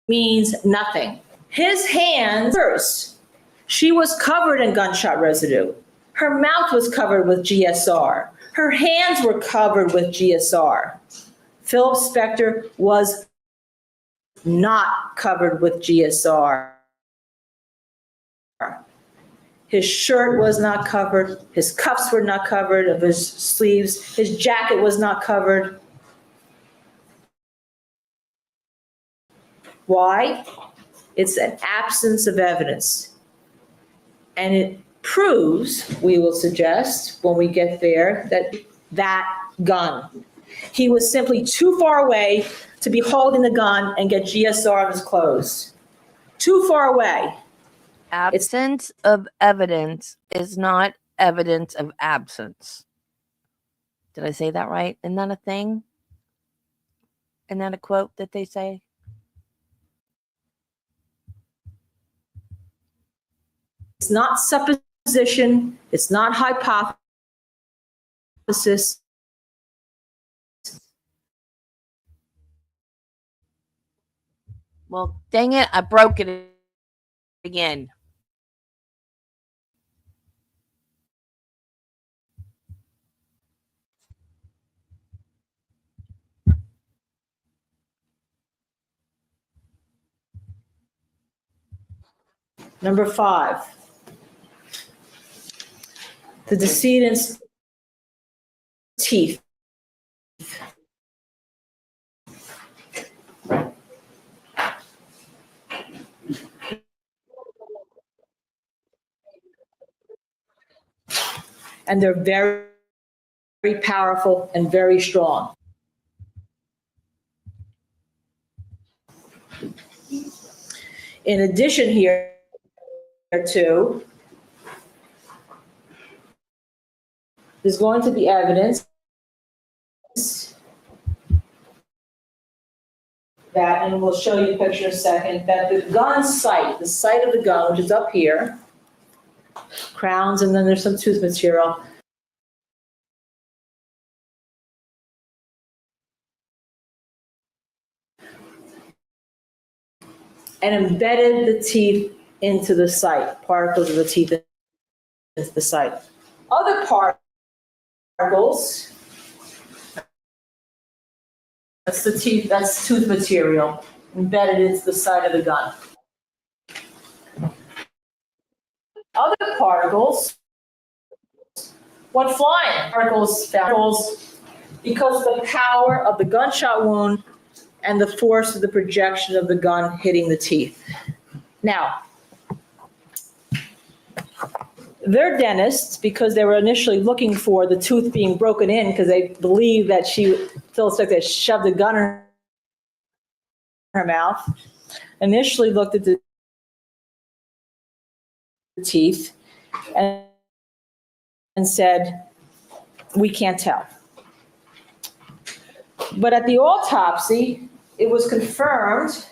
means nothing. His hands, first, she was covered in gunshot residue. Her mouth was covered with GSR. Her hands were covered with GSR. Phil Spector was not covered with GSR. His shirt was not covered. His cuffs were not covered of his sleeves. His jacket was not covered. Why? It's an absence of evidence. And it proves, we will suggest when we get there, that gun. He was simply too far away to be holding the gun and get GSR on his clothes. Too far away. Absence of evidence is not evidence of absence. Did I say that right? Isn't that a thing? Isn't that a quote that they say? It's not supposition. It's not hypothesis. Well, dang it, I broke it again. Number 5. The decedent's teeth. And they're very, very powerful and very strong. In addition here too, there's going to be evidence that, and we'll show you a picture in a second, that the gun sight, the sight of the gun, which is up here, crowns, and then there's some tooth material. And embedded the teeth into the sight, particles of the teeth into the sight. Other particles, that's the teeth, that's tooth material, embedded into the side of the gun. Other particles went flying. Particles, because of the power of the gunshot wound and the force of the projection of the gun hitting the teeth. Now, their dentists, because they were initially looking for the tooth being broken in because they believed that Phil Spector had shoved a gun in her mouth, initially looked at the teeth and said, we can't tell. But at the autopsy, it was confirmed,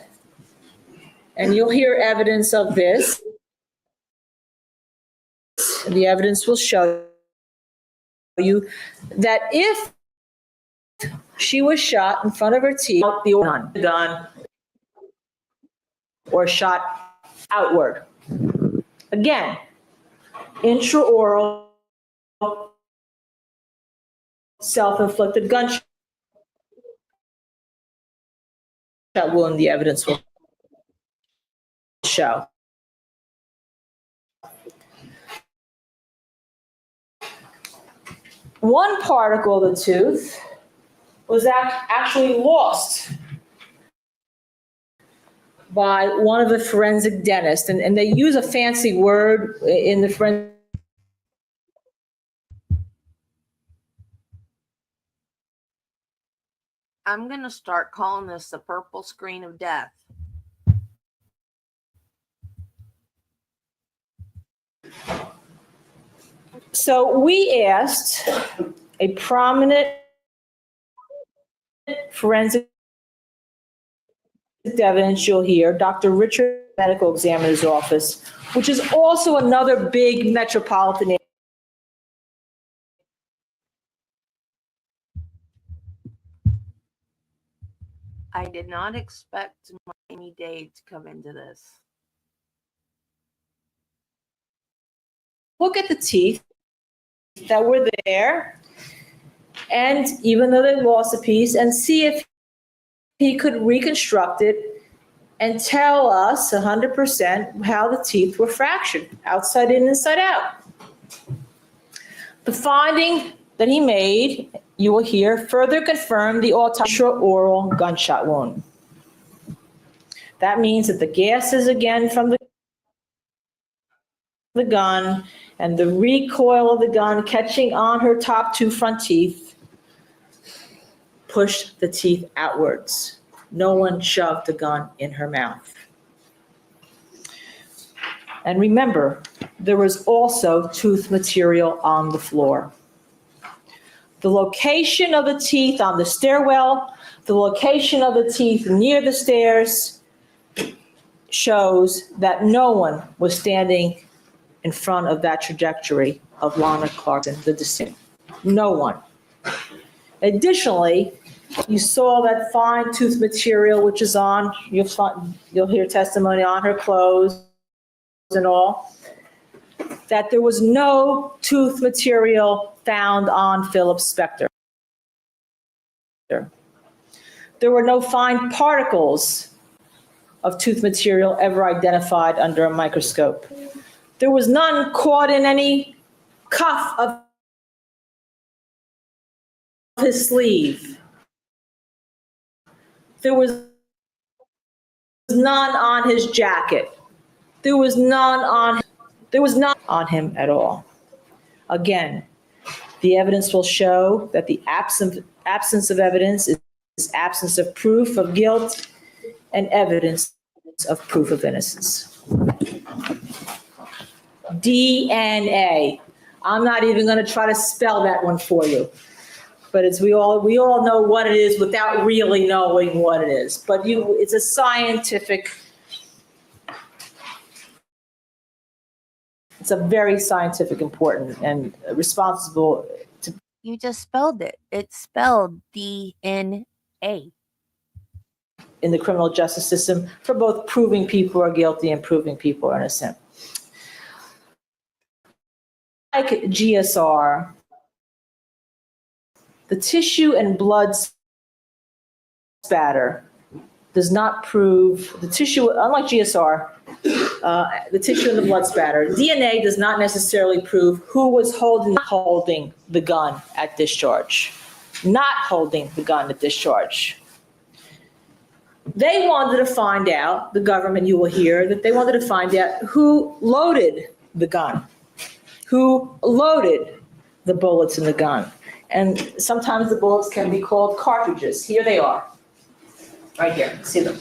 and you'll hear evidence of this. The evidence will show you that if she was shot in front of her teeth, the gun, or shot outward. Again, intraoral, self-inflicted gunshot wound, the evidence will show. One particle of the tooth was actually lost by one of the forensic dentists, and they use a fancy word in the forensic. I'm going to start calling this the purple screen of death. So we asked a prominent forensic evidence you'll hear, Dr. Richard, medical examiner's office, which is also another big metropolitan area. I did not expect Miami-Dade to come into this. Look at the teeth that were there, and even though they lost a piece, and see if he could reconstruct it and tell us 100% how the teeth were fractured, outside in, inside out. The finding that he made, you will hear, further confirmed the intraoral gunshot wound. That means that the gas is again from the gun, and the recoil of the gun catching on her top two front teeth pushed the teeth outwards. No one shoved the gun in her mouth. And remember, there was also tooth material on the floor. The location of the teeth on the stairwell, the location of the teeth near the stairs shows that no one was standing in front of that trajectory of Lana Clarkson, the deceased. No one. Additionally, you saw that fine tooth material, which is on, you'll hear testimony on her clothes and all, that there was no tooth material found on Philip Spector. There were no fine particles of tooth material ever identified under a microscope. There was none caught in any cuff of his sleeve. There was none on his jacket. There was none on him at all. Again, the evidence will show that the absence of evidence is absence of proof of guilt and evidence of proof of innocence. DNA. I'm not even going to try to spell that one for you. But we all know what it is without really knowing what it is. But it's a scientific, it's a very scientific, important, and responsible. You just spelled it. It's spelled DNA. In the criminal justice system for both proving people are guilty and proving people are innocent. Like GSR, the tissue and blood spatter does not prove, the tissue, unlike GSR, the tissue and the blood spatter, DNA does not necessarily prove who was holding the gun at discharge, not holding the gun at discharge. They wanted to find out, the government, you will hear, that they wanted to find out who loaded the gun, who loaded the bullets in the gun. And sometimes the bullets can be called cartridges. Here they are, right here, see them.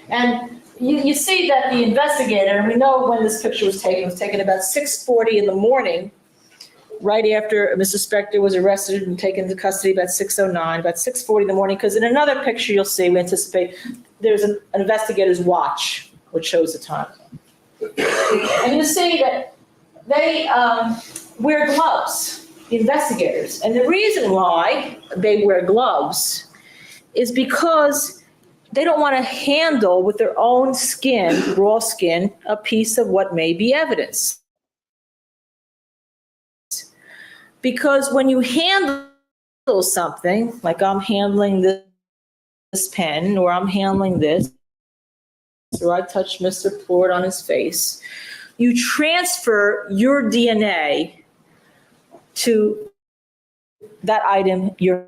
And you see that the investigator, and we know when this picture was taken about 6:40 in the morning, right after Mr. Spector was arrested and taken into custody about 6:09, about 6:40 in the morning, because in another picture you'll see, we anticipate, there's an investigator's watch, which shows the time. And you see that they wear gloves, the investigators. And the reason why they wear gloves is because they don't want to handle with their own skin, raw skin, a piece of what may be evidence. Because when you handle something, like I'm handling this pen, or I'm handling this, or I touch Mr. Port on his face, you transfer your DNA to that item you're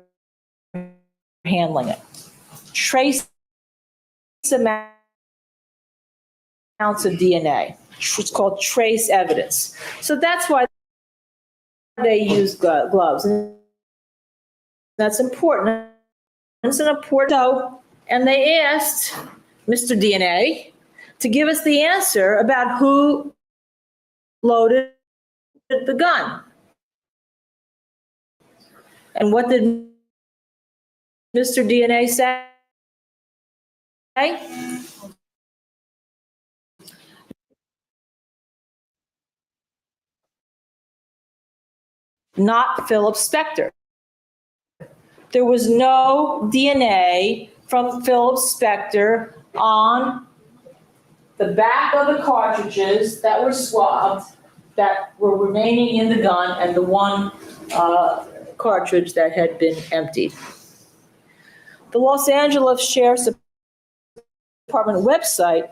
handling it. Trace amounts of DNA. It's called trace evidence. So that's why they use gloves. And that's important. It's an important. And they asked Mr. DNA to give us the answer about who loaded the gun. And what did Mr. DNA say? Not Philip Spector. There was no DNA from Philip Spector on the back of the cartridges that were swabbed, that were remaining in the gun, and the one cartridge that had been emptied. The Los Angeles Sheriff's Department website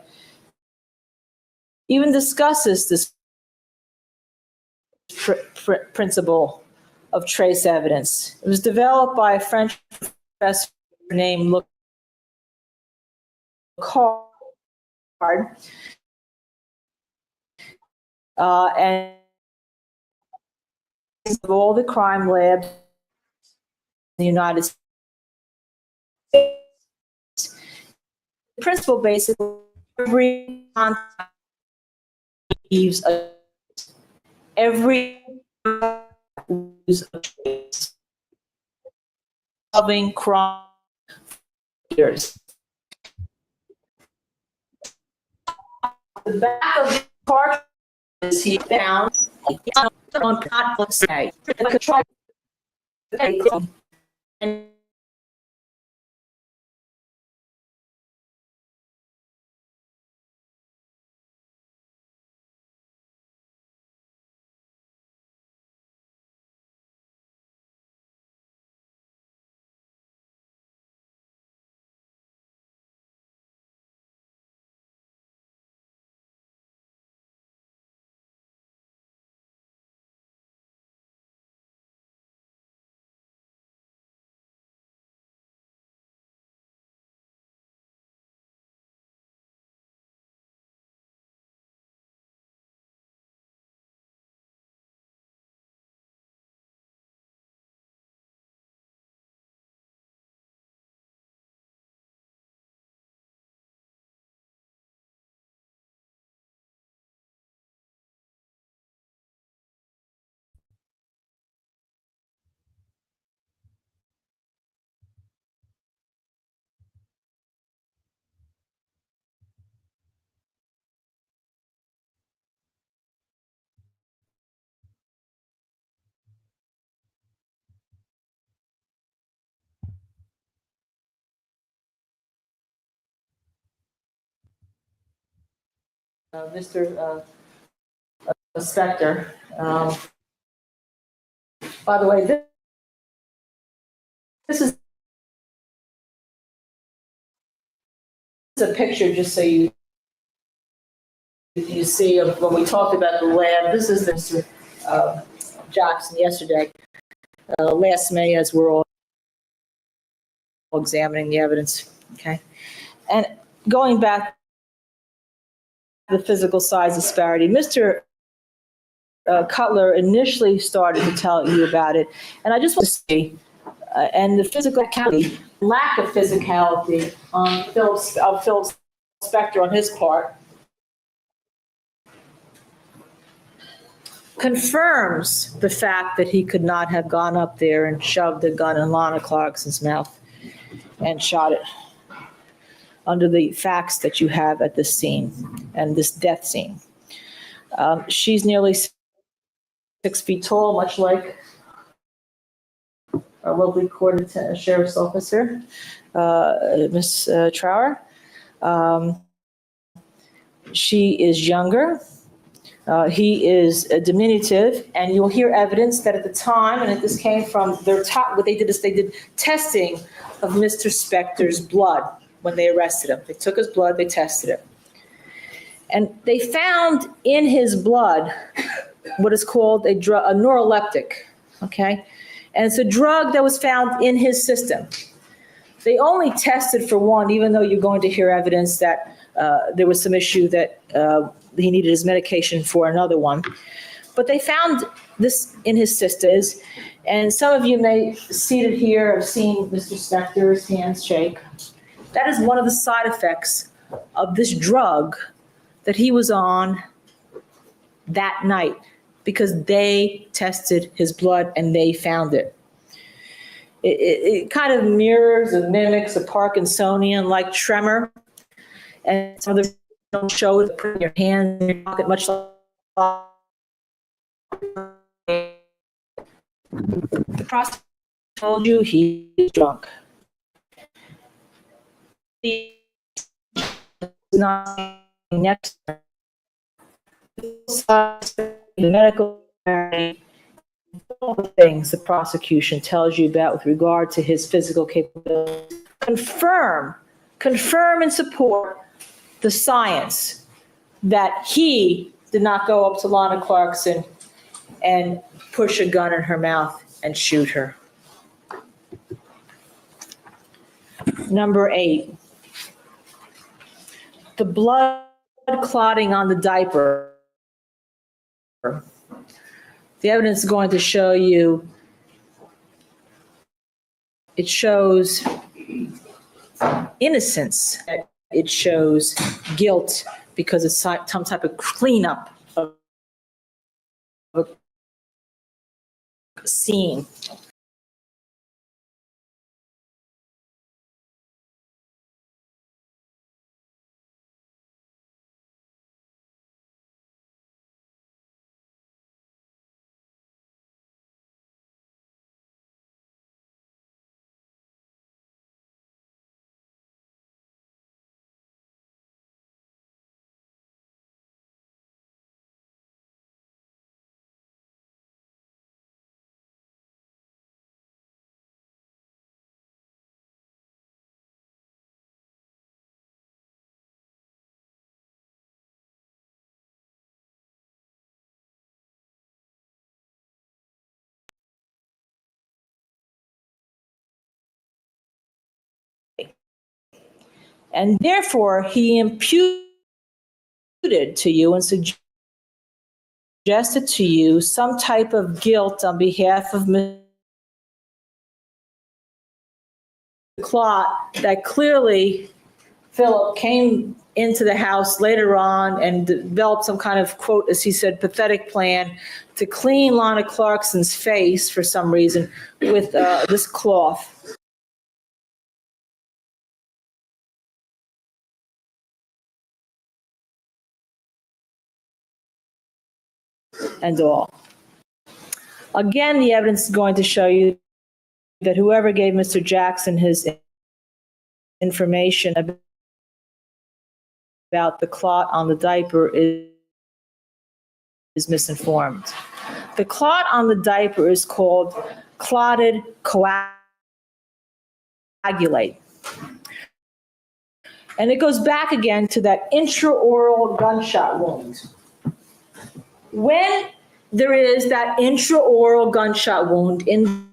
even discusses this principle of trace evidence. It was developed by a French professor named Card, and of all the crime labs in the United States. The principle basically, every contact leaves every leaves a trace. Solving crime years. The back of the cartridge he found on pot say and Mr. Spector. By the way, this is a picture just so you see of when we talked about the lab. This is Mr. Jackson yesterday, last May, as we're all examining the evidence. Okay. And going back to the physical size disparity, Mr. Cutler initially started to tell you about it. And I just want to say, and the physicality, lack of physicality on Phil Spector on his part, confirms the fact that he could not have gone up there and shoved a gun in Lana Clarkson's mouth and shot it under the facts that you have at this scene and this death scene. She's nearly 6 feet tall, much like our lovely court sheriff's officer, Miss Trower. She is younger. He is diminutive, and you'll hear evidence that at the time, and this came from their top, what they did is they did testing of Mr. Spector's blood when they arrested him. They took his blood, they tested it. And they found in his blood what is called a neuroleptic, okay? And it's a drug that was found in his system. They only tested for one, even though you're going to hear evidence that there was some issue that he needed his medication for another one. But they found this in his system, and some of you may seated here have seen Mr. Spector's hands shake. That is one of the side effects of this drug that he was on that night, because they tested his blood and they found it. It kind of mirrors and mimics a Parkinsonian-like tremor, and some of the don't show it, putting your hand in your pocket, much like the prosecutor told you he's drunk. He's not next. The medical all the things the prosecution tells you about with regard to his physical capabilities confirm and support the science that he did not go up to Lana Clarkson and push a gun in her mouth and shoot her. Number 8, the blood clotting on the diaper. The evidence is going to show you, it shows innocence. It shows guilt because it's some type of cleanup of a scene. And therefore, he imputed to you and suggested to you some type of guilt on behalf of Mr. Clot that clearly Philip came into the house later on and developed some kind of, quote, as he said, pathetic plan to clean Lana Clarkson's face for some reason with this cloth. And all. Again, the evidence is going to show you that whoever gave Mr. Jackson his information about the clot on the diaper is misinformed. The clot on the diaper is called clotted coagulate. And it goes back again to that intraoral gunshot wound. When there is that intraoral gunshot wound in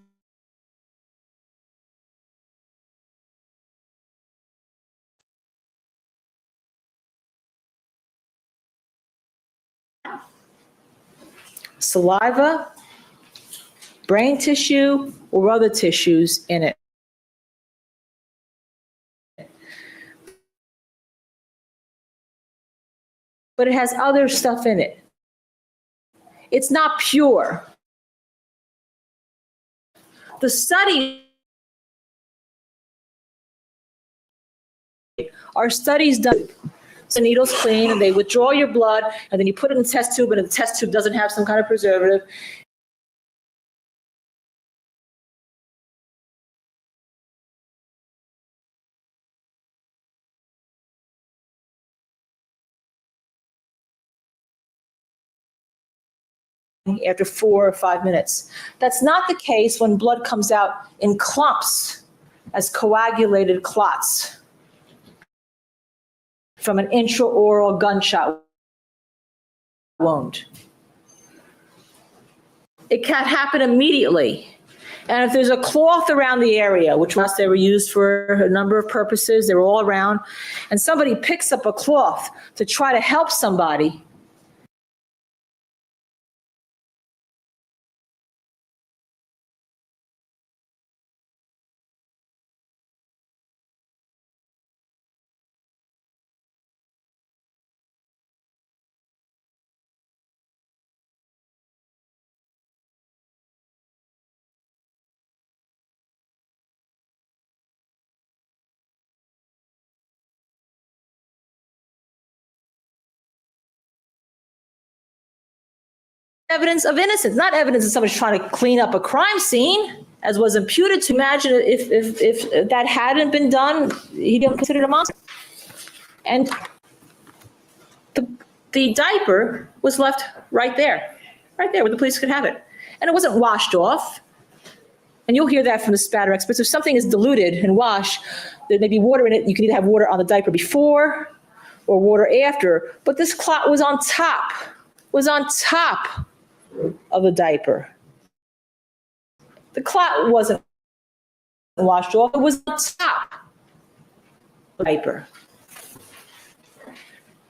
saliva, brain tissue, or other tissues in it. But it has other stuff in it. It's not pure. The studies are studies done. The needle's clean and they withdraw your blood and then you put it in a test tube and the test tube doesn't have some kind of preservative. After 4 or 5 minutes. That's not the case when blood comes out in clumps as coagulated clots from an intraoral gunshot wound. It can happen immediately. And if there's a cloth around the area, which was they were used for a number of purposes, they were all around, and somebody picks up a cloth to try to help somebody, evidence of innocence, not evidence that somebody's trying to clean up a crime scene, as was imputed to. Imagine if that hadn't been done, he'd be considered a monster. And the diaper was left right there where the police could have it. And it wasn't washed off. And you'll hear that from the spatter experts. If something is diluted and washed, there may be water in it. You can either have water on the diaper before or water after. But this clot was on top of the diaper. The clot wasn't washed off, it was on top of the diaper.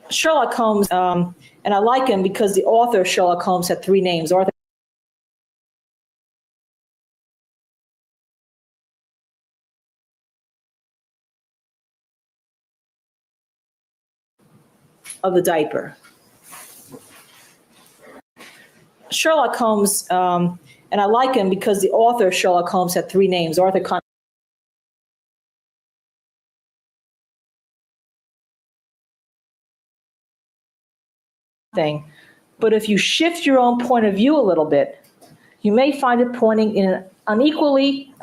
Sherlock Holmes, and I like him because the author of Sherlock Holmes had 3 names. Arthur of the diaper. Sherlock Holmes, and I like him because the author of Sherlock Holmes had 3 names. Arthur thing. But if you shift your own point of view a little bit, you may find it pointing in an equally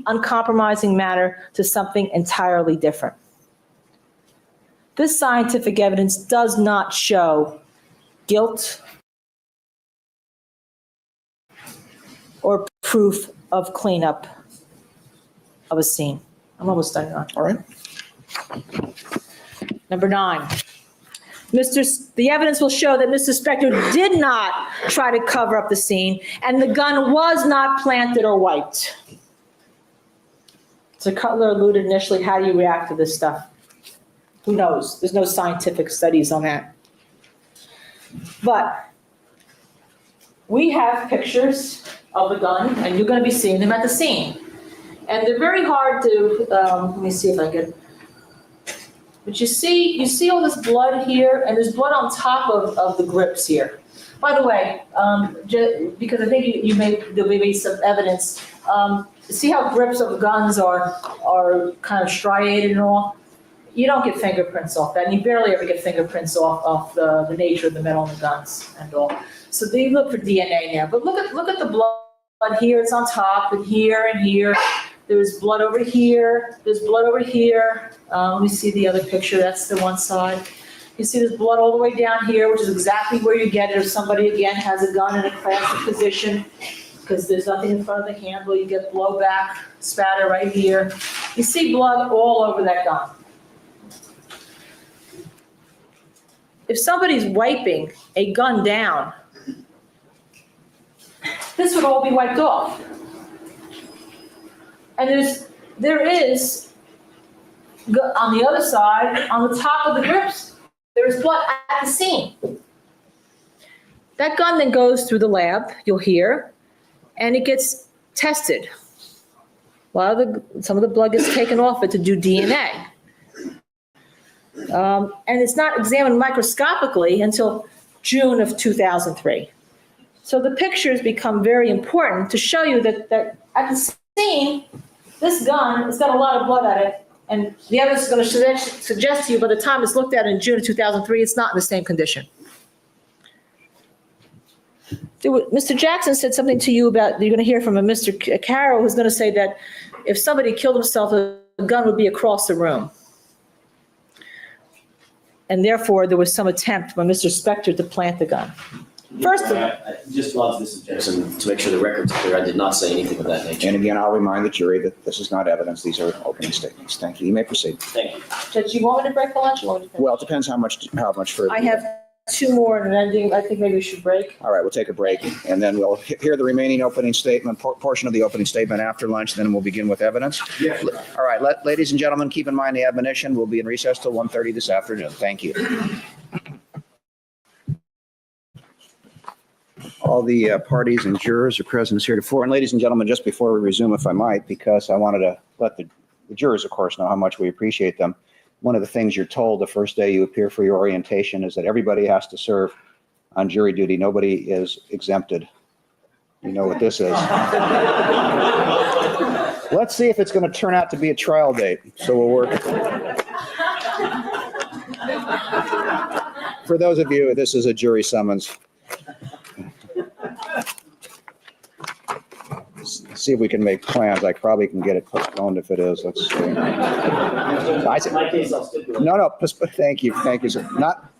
uncompromising manner to something entirely different. This scientific evidence does not show guilt or proof of cleanup of a scene. I'm almost done now. All right. Number 9. The evidence will show that Mr. Spector did not try to cover up the scene, and the gun was not planted or wiped. So Cutler alluded initially, how do you react to this stuff? Who knows? There's no scientific studies on that. But we have pictures of the gun, and you're going to be seeing them at the scene. And they're very hard to, let me see if I can. But you see all this blood here, and there's blood on top of the grips here. By the way, because I think there may be some evidence. See how grips of guns are kind of striated and all? You don't get fingerprints off that, and you barely ever get fingerprints off the nature of the metal in the guns and all. So they look for DNA now. But look at the blood here. It's on top, and here and here. There's blood over here. There's blood over here. Let me see the other picture. That's the one side. You see there's blood all the way down here, which is exactly where you get it if somebody, again, has a gun in a classic position, because there's nothing in front of the handle. You get blowback, spatter right here. You see blood all over that gun. If somebody's wiping a gun down, this would all be wiped off. And there is, on the other side, on the top of the grips, there is blood at the scene. That gun then goes through the lab, you'll hear, and it gets tested. Some of the blood gets taken off it to do DNA. And it's not examined microscopically until June of 2003. So the pictures become very important to show you that at the scene, this gun has got a lot of blood at it, and the evidence is going to suggest to you by the time it's looked at in June of 2003, it's not in the same condition. Mr. Jackson said something to you about, you're going to hear from a Mr. Carroll who's going to say that if somebody killed himself, the gun would be across the room. And therefore, there was some attempt by Mr. Spector to plant the gun. First of all, I just lodged this objection to make sure the record's clear. I did not say anything of that nature. And again, I'll remind the jury that this is not evidence. These are opening statements. Thank you. You may proceed. Thank you. Judge, you want me to break the lunch? Well, it depends how much further. I have two more, and then I think maybe we should break. All right, we'll take a break, and then we'll hear the remaining opening statement, portion of the opening statement after lunch, then we'll begin with evidence. Yes. All right, ladies and gentlemen, keep in mind the admonition. We'll be in recess till 1:30 this afternoon. Thank you. All the parties and jurors are present heretofore. And ladies and gentlemen, just before we resume, if I might, because I wanted to let the jurors, of course, know how much we appreciate them. One of the things you're told the first day you appear for your orientation is that everybody has to serve on jury duty. Nobody is exempted. You know what this is. Let's see if it's going to turn out to be a trial date. So we'll work. For those of you, this is a jury summons. See if we can make plans. I probably can get it postponed if it is. Let's see. In my case, I'll stipulate. No, thank you, sir.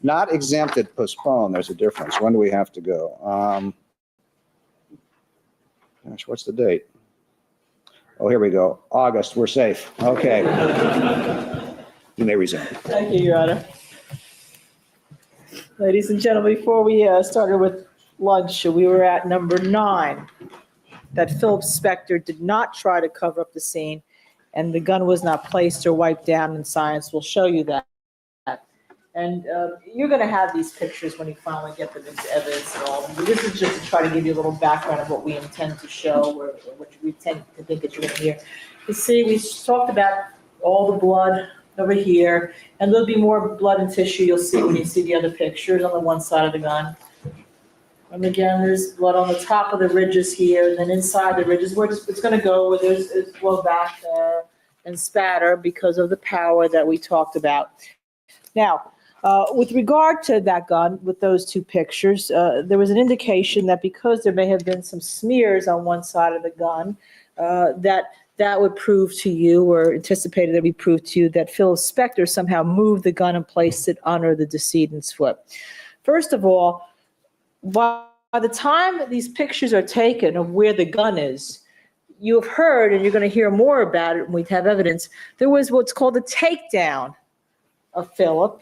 Not exempted, postponed. There's a difference. When do we have to go? Gosh, what's the date? Oh, here we go. August. We're safe. Okay. You may resume. Thank you, Your Honor. Ladies and gentlemen, before we started with lunch, we were at number 9, that Phil Spector did not try to cover up the scene, and the gun was not placed or wiped down, and science will show you that. And you're going to have these pictures when you finally get them into evidence and all. But this is just to try to give you a little background of what we intend to show, or what we tend to think that you're going to hear. You see, we talked about all the blood over here, and there'll be more blood and tissue you'll see when you see the other pictures on the one side of the gun. And again, there's blood on the top of the ridges here, and then inside the ridges, where it's going to go, where there's blow back there and spatter because of the power that we talked about. Now, with regard to that gun, with those two pictures, there was an indication that because there may have been some smears on one side of the gun, that would prove to you, or anticipated that would prove to you, that Phil Spector somehow moved the gun and placed it under the decedent's foot. First of all, by the time these pictures are taken of where the gun is, you have heard, and you're going to hear more about it when we have evidence, there was what's called a takedown of Philip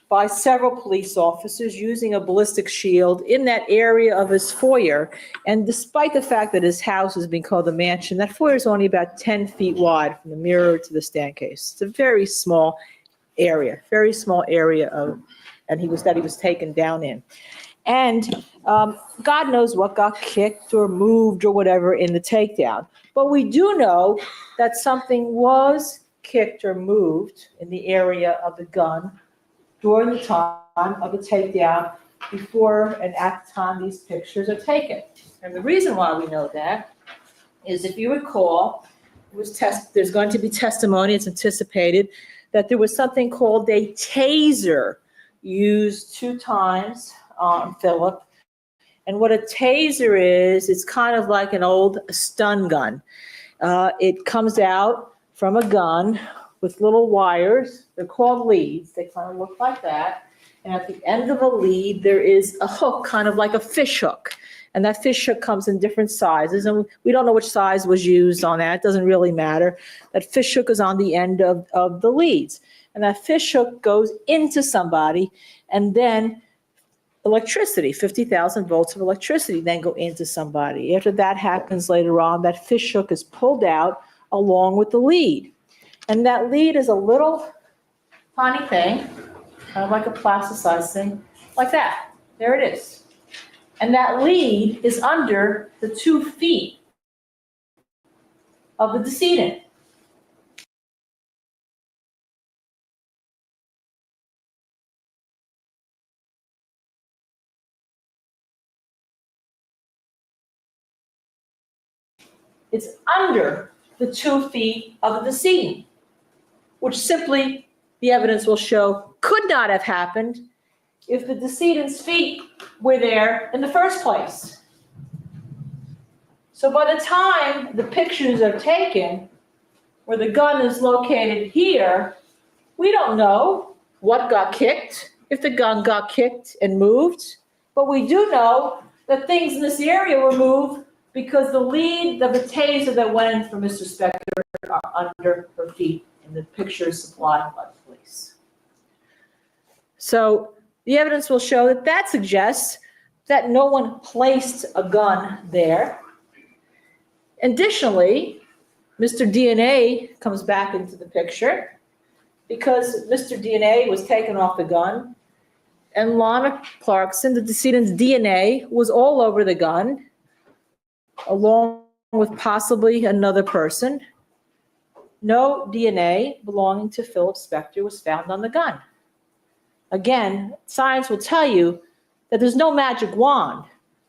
by several police officers using a ballistic shield in that area of his foyer. And despite the fact that his house has been called a mansion, that foyer is only about 10 feet wide from the mirror to the staircase. It's a very small area and he was taken down in. And God knows what got kicked or moved or whatever in the takedown. But we do know that something was kicked or moved in the area of the gun during the time of the takedown, before and at the time these pictures are taken. And the reason why we know that is, if you recall, there's going to be testimony, it's anticipated, that there was something called a taser used 2 times on Philip. And what a taser is, it's kind of like an old stun gun. It comes out from a gun with little wires. They're called leads. They kind of look like that. And at the end of a lead, there is a hook, kind of like a fish hook. And that fish hook comes in different sizes. And we don't know which size was used on that. It doesn't really matter. That fish hook is on the end of the leads. And that fish hook goes into somebody, and then electricity, 50,000 volts of electricity then go into somebody. After that happens later on, that fish hook is pulled out along with the lead. And that lead is a little tiny thing, kind of like a plasticized thing, like that. There it is. And that lead is under the 2 feet of the decedent. It's under the 2 feet of the decedent, which simply the evidence will show could not have happened if the decedent's feet were there in the first place. So by the time the pictures are taken, where the gun is located here, we don't know what got kicked, if the gun got kicked and moved, but we do know that things in this area were moved because the lead of the taser that went in for Mr. Spector are under her feet in the pictures supplied by the police. So the evidence will show that that suggests that no one placed a gun there. Additionally, Mr. DNA comes back into the picture because Mr. DNA was taken off the gun, and Lana Clarkson, the decedent's DNA, was all over the gun, along with possibly another person. No DNA belonging to Philip Spector was found on the gun. Again, science will tell you that there's no magic wand.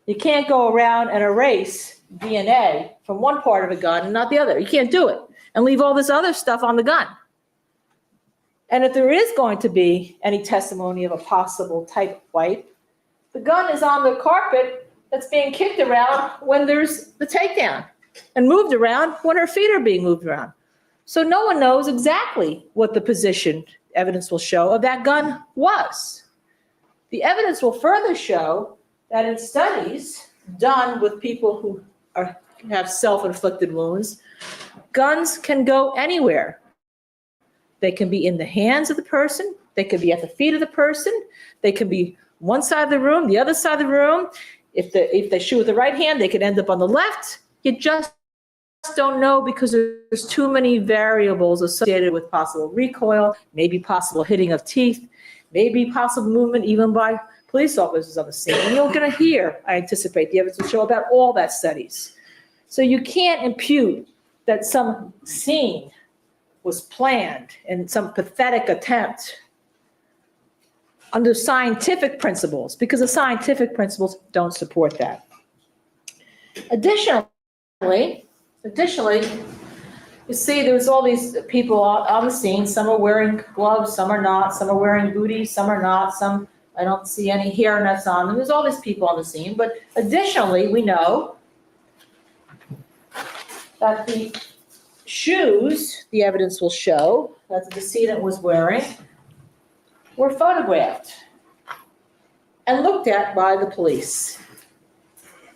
You can't go around and erase DNA from one part of a gun and not the other. You can't do it and leave all this other stuff on the gun. And if there is going to be any testimony of a possible type wipe, the gun is on the carpet that's being kicked around when there's the takedown and moved around when her feet are being moved around. So no one knows exactly what the position evidence will show of that gun was. The evidence will further show that in studies done with people who have self-inflicted wounds, guns can go anywhere. They can be in the hands of the person, they can be at the feet of the person, they can be one side of the room, the other side of the room. If they shoot with the right hand, they could end up on the left. You just don't know because there's too many variables associated with possible recoil, maybe possible hitting of teeth, maybe possible movement even by police officers on the scene. And you're going to hear, I anticipate, the evidence will show about all that studies. So you can't impute that some scene was planned in some pathetic attempt under scientific principles, because the scientific principles don't support that. Additionally, you see there was all these people on the scene. Some are wearing gloves, some are not. Some are wearing booties, some are not. Some, I don't see any hairnets on them. There's all these people on the scene. But additionally, we know that the shoes, the evidence will show, that the decedent was wearing were photographed and looked at by the police.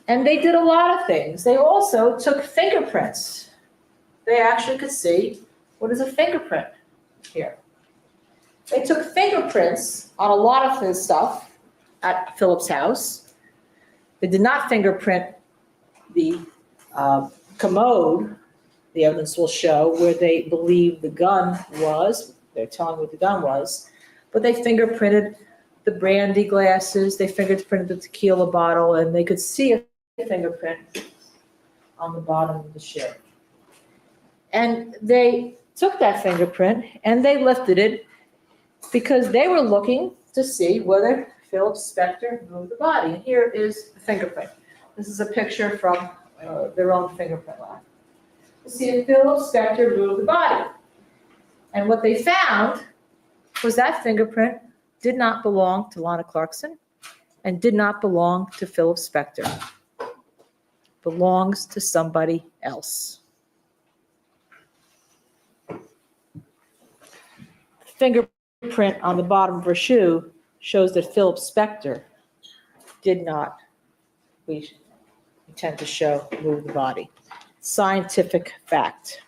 And they did a lot of things. They also took fingerprints. They actually could see what is a fingerprint here. They took fingerprints on a lot of his stuff at Philip's house. They did not fingerprint the commode, the evidence will show, where they believe the gun was. They're telling what the gun was. But they fingerprinted the brandy glasses, they fingerprinted the tequila bottle, and they could see a fingerprint on the bottom of the shoe. And they took that fingerprint and they lifted it because they were looking to see whether Phil Spector moved the body. And here is the fingerprint. This is a picture from their own fingerprint lab. To see if Phil Spector moved the body. And what they found was that fingerprint did not belong to Lana Clarkson and did not belong to Philip Spector. Belongs to somebody else. Fingerprint on the bottom of her shoe shows that Philip Spector did not, we tend to show, move the body. Scientific fact.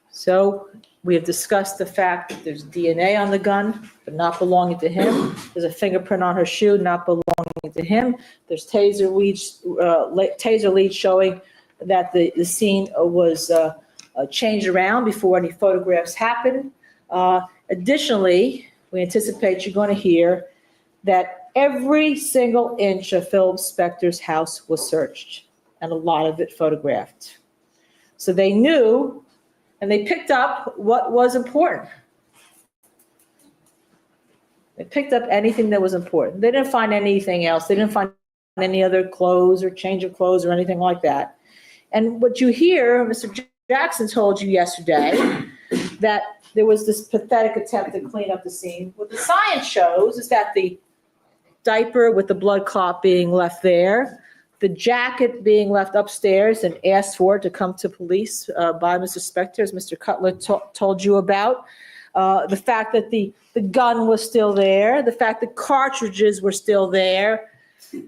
So we have discussed the fact that there's DNA on the gun, but not belonging to him. There's a fingerprint on her shoe, not belonging to him. There's taser leads showing that the scene was changed around before any photographs happened. Additionally, we anticipate you're going to hear that every single inch of Phil Spector's house was searched and a lot of it photographed. So they knew and they picked up what was important. They picked up anything that was important. They didn't find anything else. They didn't find any other clothes or change of clothes or anything like that. And what you hear, Mr. Jackson told you yesterday that there was this pathetic attempt to clean up the scene. What the science shows is that the diaper with the blood clot being left there, the jacket being left upstairs and asked for to come to police by Mr. Spector, as Mr. Cutler told you about, the fact that the gun was still there, the fact that cartridges were still there,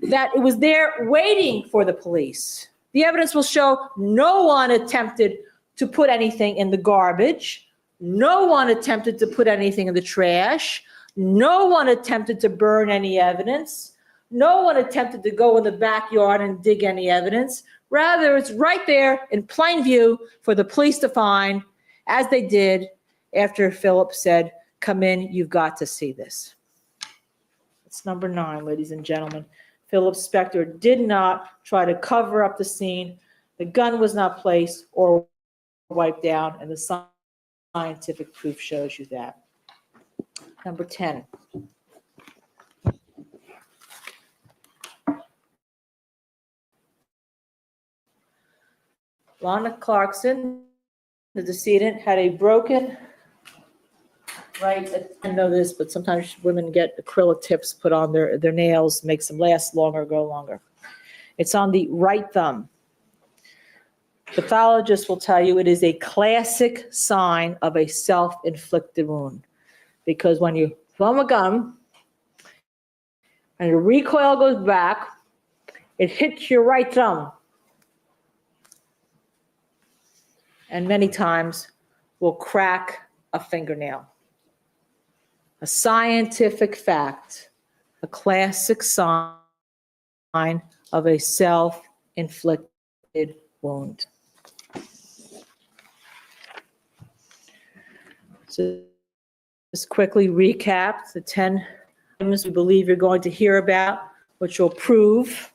that it was there waiting for the police. The evidence will show no one attempted to put anything in the garbage. No one attempted to put anything in the trash. No one attempted to burn any evidence. No one attempted to go in the backyard and dig any evidence. Rather, it's right there in plain view for the police to find, as they did after Philip said, "Come in, you've got to see this." It's number 9, ladies and gentlemen. Philip Spector did not try to cover up the scene. The gun was not placed or wiped down, and the scientific proof shows you that. Number 10. Lana Clarkson, the decedent, had a broken right. I know this, but sometimes women get acrylic tips put on their nails, makes them last longer, go longer. It's on the right thumb. Pathologists will tell you it is a classic sign of a self-inflicted wound, because when you thumb a gun and the recoil goes back, it hits your right thumb. And many times will crack a fingernail. A scientific fact, a classic sign of a self-inflicted wound. So just quickly recap the 10 items we believe you're going to hear about, which will prove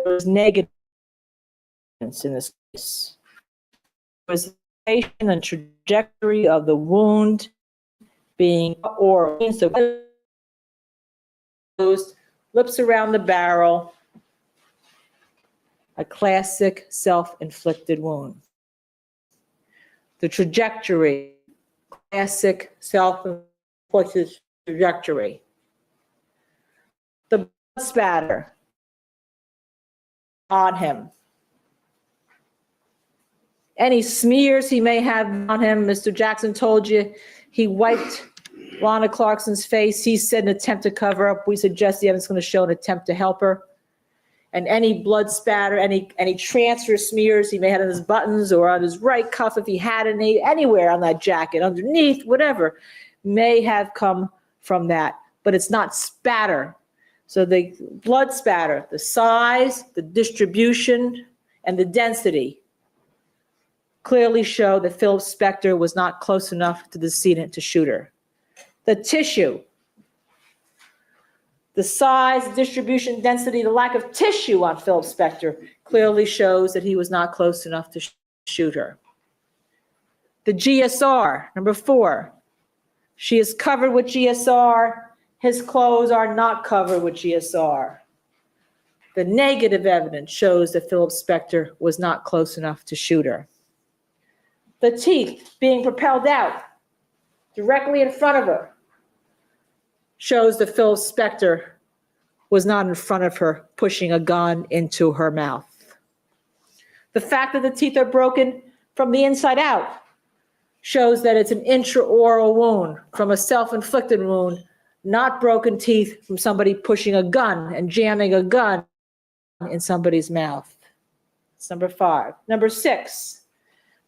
there's negative evidence in this case. And trajectory of the wound being or closed, lips around the barrel, a classic self-inflicted wound. The trajectory, classic self-inflicted trajectory. The blood spatter on him. Any smears he may have on him, Mr. Jackson told you he wiped Lana Clarkson's face. He said an attempt to cover up. We suggest the evidence is going to show an attempt to help her. And any blood spatter, any transfer smears he may have on his buttons or on his right cuff, if he had any, anywhere on that jacket, underneath, whatever, may have come from that. But it's not spatter. So the blood spatter, the size, the distribution, and the density clearly show that Phil Spector was not close enough to the decedent to shoot her. The tissue, the size, distribution, density, the lack of tissue on Phil Spector clearly shows that he was not close enough to shoot her. The GSR, number 4, she is covered with GSR. His clothes are not covered with GSR. The negative evidence shows that Philip Spector was not close enough to shoot her. The teeth being propelled out directly in front of her shows that Phil Spector was not in front of her pushing a gun into her mouth. The fact that the teeth are broken from the inside out shows that it's an intraoral wound from a self-inflicted wound, not broken teeth from somebody pushing a gun and jamming a gun in somebody's mouth. That's number 5. Number 6.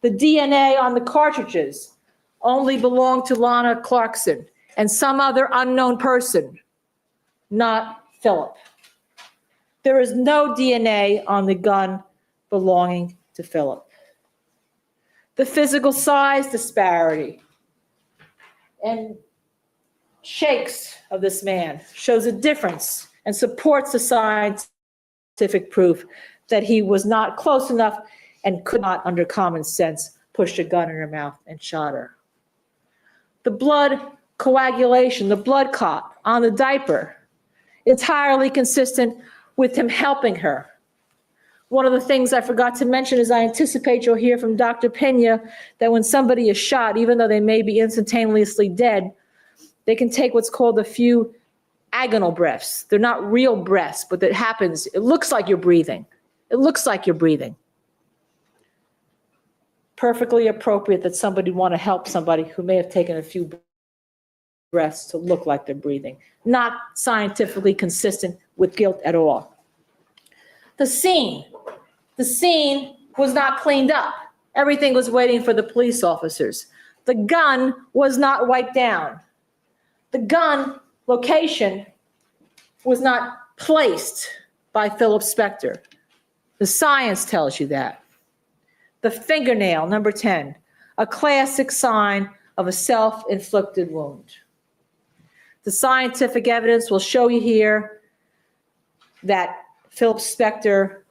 The DNA on the cartridges only belonged to Lana Clarkson and some other unknown person, not Philip. There is no DNA on the gun belonging to Philip. The physical size disparity and shakes of this man shows a difference and supports the scientific proof that he was not close enough and could not, under common sense, push a gun in her mouth and shot her. The blood coagulation, the blood clot on the diaper, entirely consistent with him helping her. One of the things I forgot to mention is I anticipate you'll hear from Dr. Pena that when somebody is shot, even though they may be instantaneously dead, they can take what's called a few agonal breaths. They're not real breaths, but that happens. It looks like you're breathing. It looks like you're breathing. Perfectly appropriate that somebody want to help somebody who may have taken a few breaths to look like they're breathing. Not scientifically consistent with guilt at all. The scene was not cleaned up. Everything was waiting for the police officers. The gun was not wiped down. The gun location was not placed by Phil Spector. The science tells you that. The fingernail, number 10, a classic sign of a self-inflicted wound. The scientific evidence will show you here that Phil Spector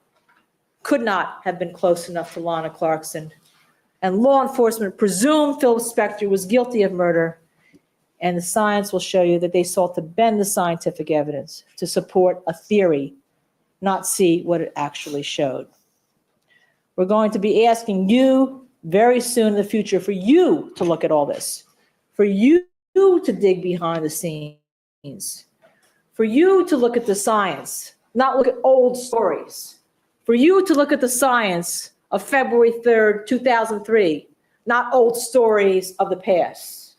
could not have been close enough to Lana Clarkson, and law enforcement presumed Phil Spector was guilty of murder, and the science will show you that they sought to bend the scientific evidence to support a theory, not see what it actually showed. We're going to be asking you very soon in the future for you to look at all this, for you to dig behind the scenes, for you to look at the science, not look at old stories, for you to look at the science of February 3rd, 2003, not old stories of the past.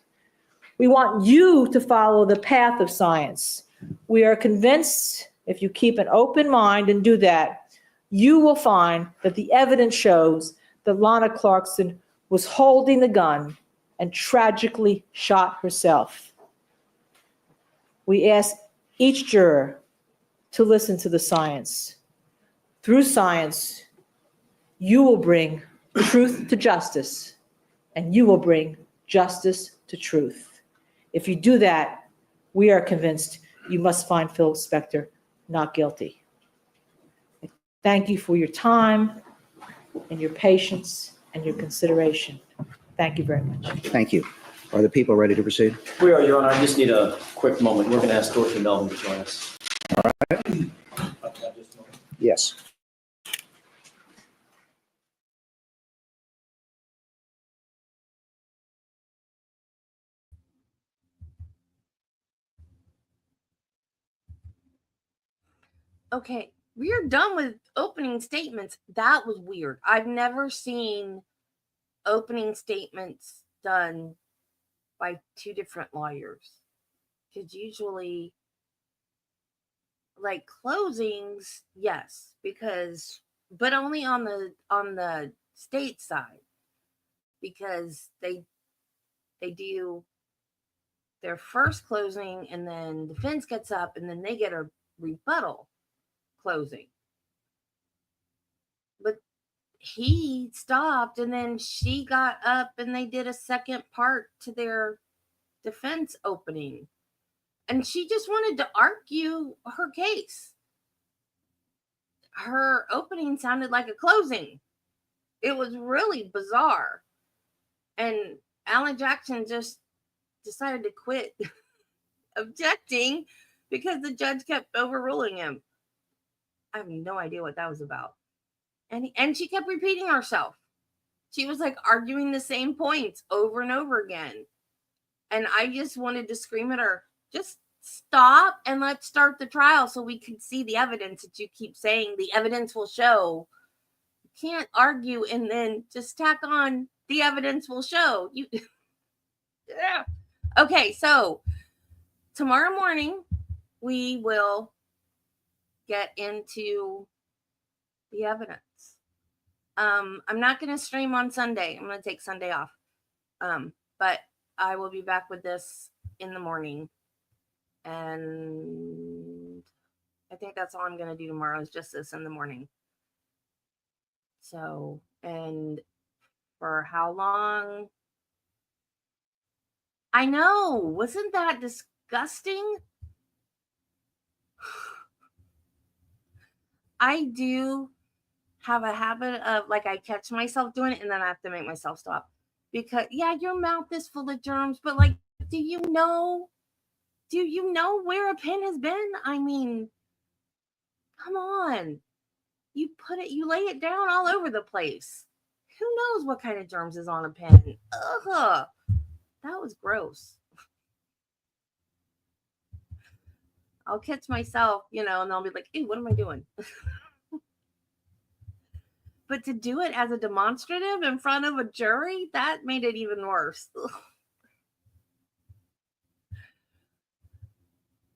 We want you to follow the path of science. We are convinced if you keep an open mind and do that, you will find that the evidence shows that Lana Clarkson was holding the gun and tragically shot herself. We ask each juror to listen to the science. Through science, you will bring truth to justice, and you will bring justice to truth. If you do that, we are convinced you must find Phil Spector not guilty. Thank you for your time and your patience and your consideration. Thank you very much. Thank you. Are the people ready to proceed? We are, Your Honor. I just need a quick moment. We're going to ask Dorothy Melvin to join us. Yes. Okay, we're done with opening statements. That was weird. I've never seen opening statements done by two different lawyers. Because usually, like closings, yes, but only on the state side, because they do their first closing and then defense gets up and then they get a rebuttal closing. But he stopped and then she got up and they did a second part to their defense opening. And she just wanted to argue her case. Her opening sounded like a closing. It was really bizarre. And Alan Jackson just decided to quit objecting because the judge kept overruling him. I have no idea what that was about. And she kept repeating herself. She was like arguing the same points over and over again. And I just wanted to scream at her, just stop and let's start the trial so we can see the evidence that you keep saying the evidence will show. You can't argue and then just tack on the evidence will show. Yeah. Okay, so tomorrow morning we will get into the evidence. I'm not going to stream on Sunday. I'm going to take Sunday off. But I will be back with this in the morning. And I think that's all I'm going to do tomorrow is just this in the morning. So And for how long? I know. Wasn't that disgusting? I do have a habit of, like, I catch myself doing it and then I have to make myself stop. Because yeah, your mouth is full of germs, but like, do you know where a pin has been? I mean, come on. You lay it down all over the place. Who knows what kind of germs is on a pin? Ugh. That was gross. I'll catch myself, and I'll be like, "Ew, what am I doing?" But to do it as a demonstrative in front of a jury, that made it even worse.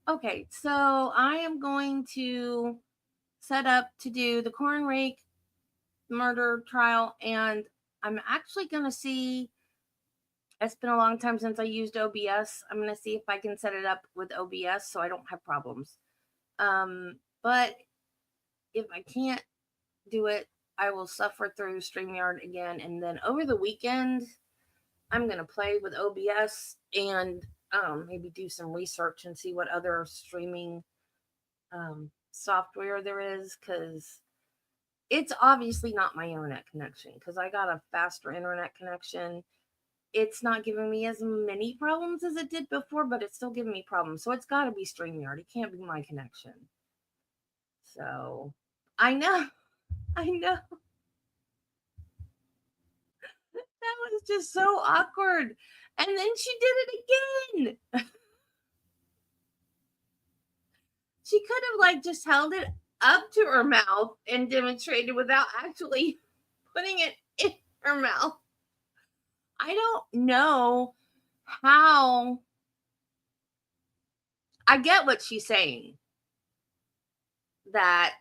Okay, so I am going to set up to do the corn rake murder trial, and I'm actually going to see. It's been a long time since I used OBS. I'm going to see if I can set it up with OBS so I don't have problems. But if I can't do it, I will suffer through StreamYard again. And then over the weekend, I'm going to play with OBS and maybe do some research and see what other streaming software there is, because it's obviously not my internet connection, because I got a faster internet connection. It's not giving me as many problems as it did before, but it's still giving me problems. So it's got to be StreamYard. It can't be my connection. So I know. I know. That was just so awkward. And then she did it again. She could have like just held it up to her mouth and demonstrated without actually putting it in her mouth. I don't know how. I get what she's saying. That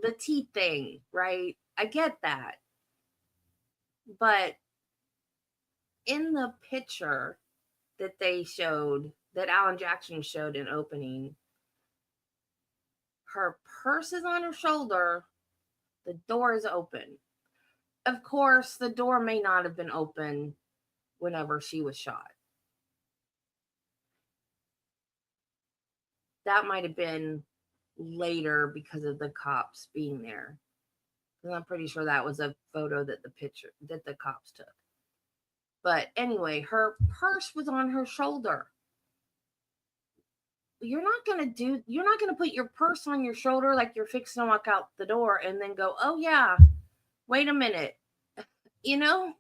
the teeth thing, right? I get that. But in the picture that they showed, that Alan Jackson showed in opening, her purse is on her shoulder, the door is open. Of course, the door may not have been open whenever she was shot. That might have been later because of the cops being there. And I'm pretty sure that was a photo that the cops took. But anyway, her purse was on her shoulder. You're not going to put your purse on your shoulder like you're fixing to walk out the door and then go, "Oh yeah, wait a minute." You know?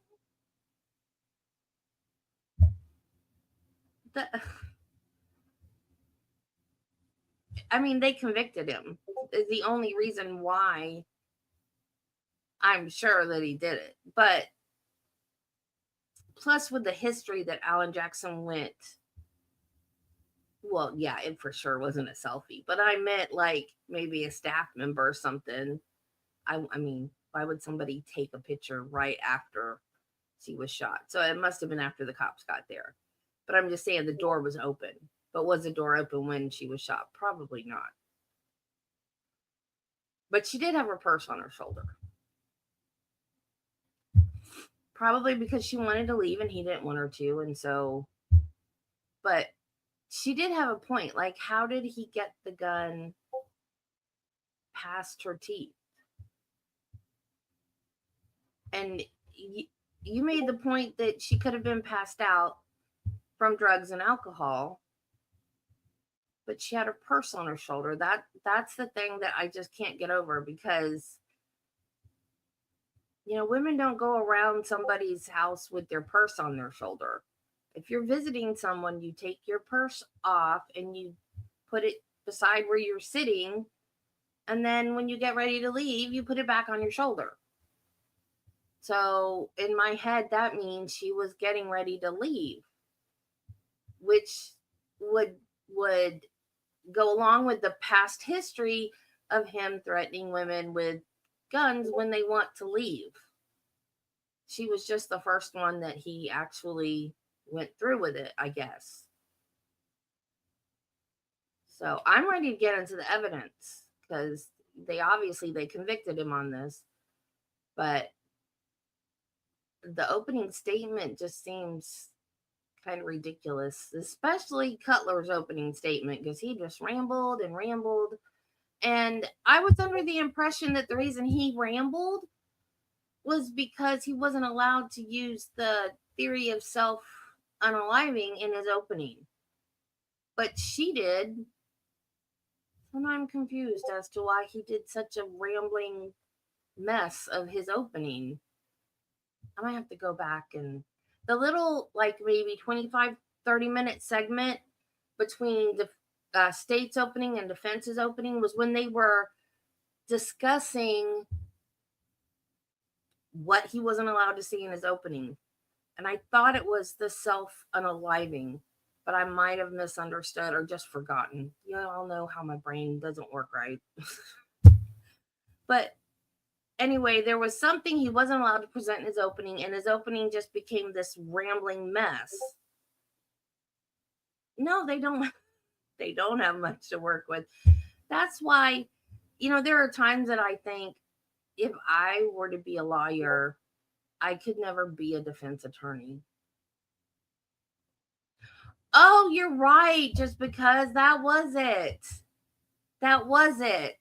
The, I mean, they convicted him. Is the only reason why I'm sure that he did it. But plus with the history that Alan Jackson went, well, yeah, it for sure wasn't a selfie, but I meant like maybe a staff member or something. I mean, why would somebody take a picture right after she was shot? So it must have been after the cops got there. But I'm just saying the door was open. But was the door open when she was shot? Probably not. But she did have her purse on her shoulder. Probably because she wanted to leave and he didn't want her to. And so, but she did have a point. Like, how did he get the gun past her teeth? And you made the point that she could have been passed out from drugs and alcohol, but she had her purse on her shoulder. That's the thing that I just can't get over, because women don't go around somebody's house with their purse on their shoulder. If you're visiting someone, you take your purse off and you put it beside where you're sitting, and then when you get ready to leave, you put it back on your shoulder. So in my head, that means she was getting ready to leave, which would go along with the past history of him threatening women with guns when they want to leave. She was just the first one that he actually went through with it, I guess. So I'm ready to get into the evidence, because they convicted him on this. But the opening statement just seems kind of ridiculous, especially Cutler's opening statement, because he just rambled and rambled. And I was under the impression that the reason he rambled was because he wasn't allowed to use the theory of self unaliving in his opening. But she did. And I'm confused as to why he did such a rambling mess of his opening. I might have to go back and the little, like maybe 25-30 minute segment between the state's opening and defense's opening was when they were discussing what he wasn't allowed to see in his opening. And I thought it was the self unaliving, but I might have misunderstood or just forgotten. You all know how my brain doesn't work right. But anyway, there was something he wasn't allowed to present in his opening, and his opening just became this rambling mess. No, they don't. They don't have much to work with. That's why, there are times that I think if I were to be a lawyer, I could never be a defense attorney. Oh, you're right. Just because that was it. That was it.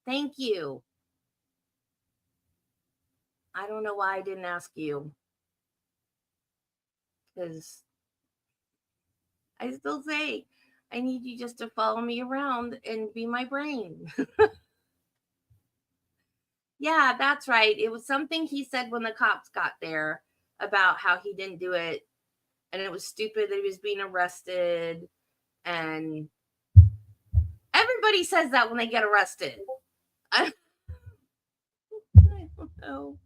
Thank you. I don't know why I didn't ask you. Because I still say, I need you just to follow me around and be my brain. Yeah, that's right. It was something he said when the cops got there about how he didn't do it. And it was stupid that he was being arrested. And everybody says that when they get arrested. I don't know.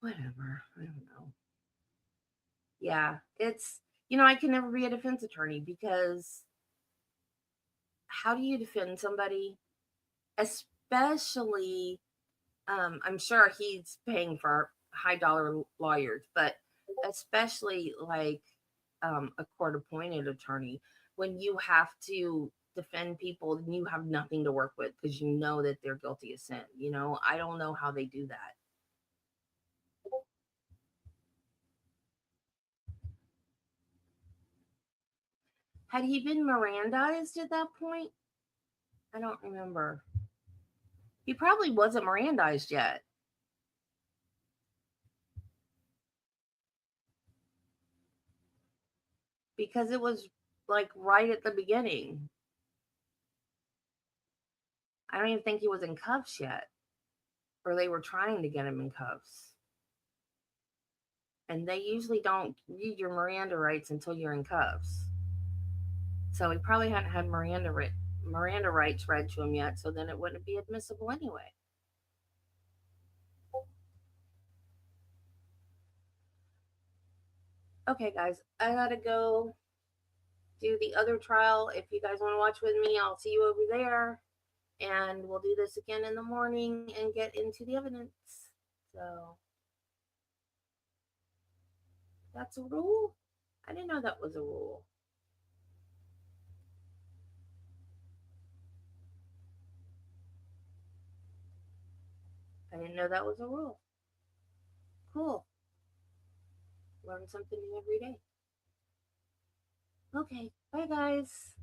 Whatever. I don't know. Yeah, it's, I can never be a defense attorney because how do you defend somebody? Especially, I'm sure he's paying for high dollar lawyers, but especially like a court appointed attorney, when you have to defend people and you have nothing to work with because you know that they're guilty of sin. I don't know how they do that. Had he been Mirandized at that point? I don't remember. He probably wasn't Mirandized yet. Because it was like right at the beginning. I don't even think he was in cuffs yet. Or they were trying to get him in cuffs. And they usually don't read your Miranda rights until you're in cuffs. So he probably hadn't had Miranda rights read to him yet, so then it wouldn't be admissible anyway. Okay, guys, I gotta go do the other trial. If you guys want to watch with me, I'll see you over there. And we'll do this again in the morning and get into the evidence. So that's a rule? I didn't know that was a rule. I didn't know that was a rule. Cool. Learn something new every day. Okay, bye guys.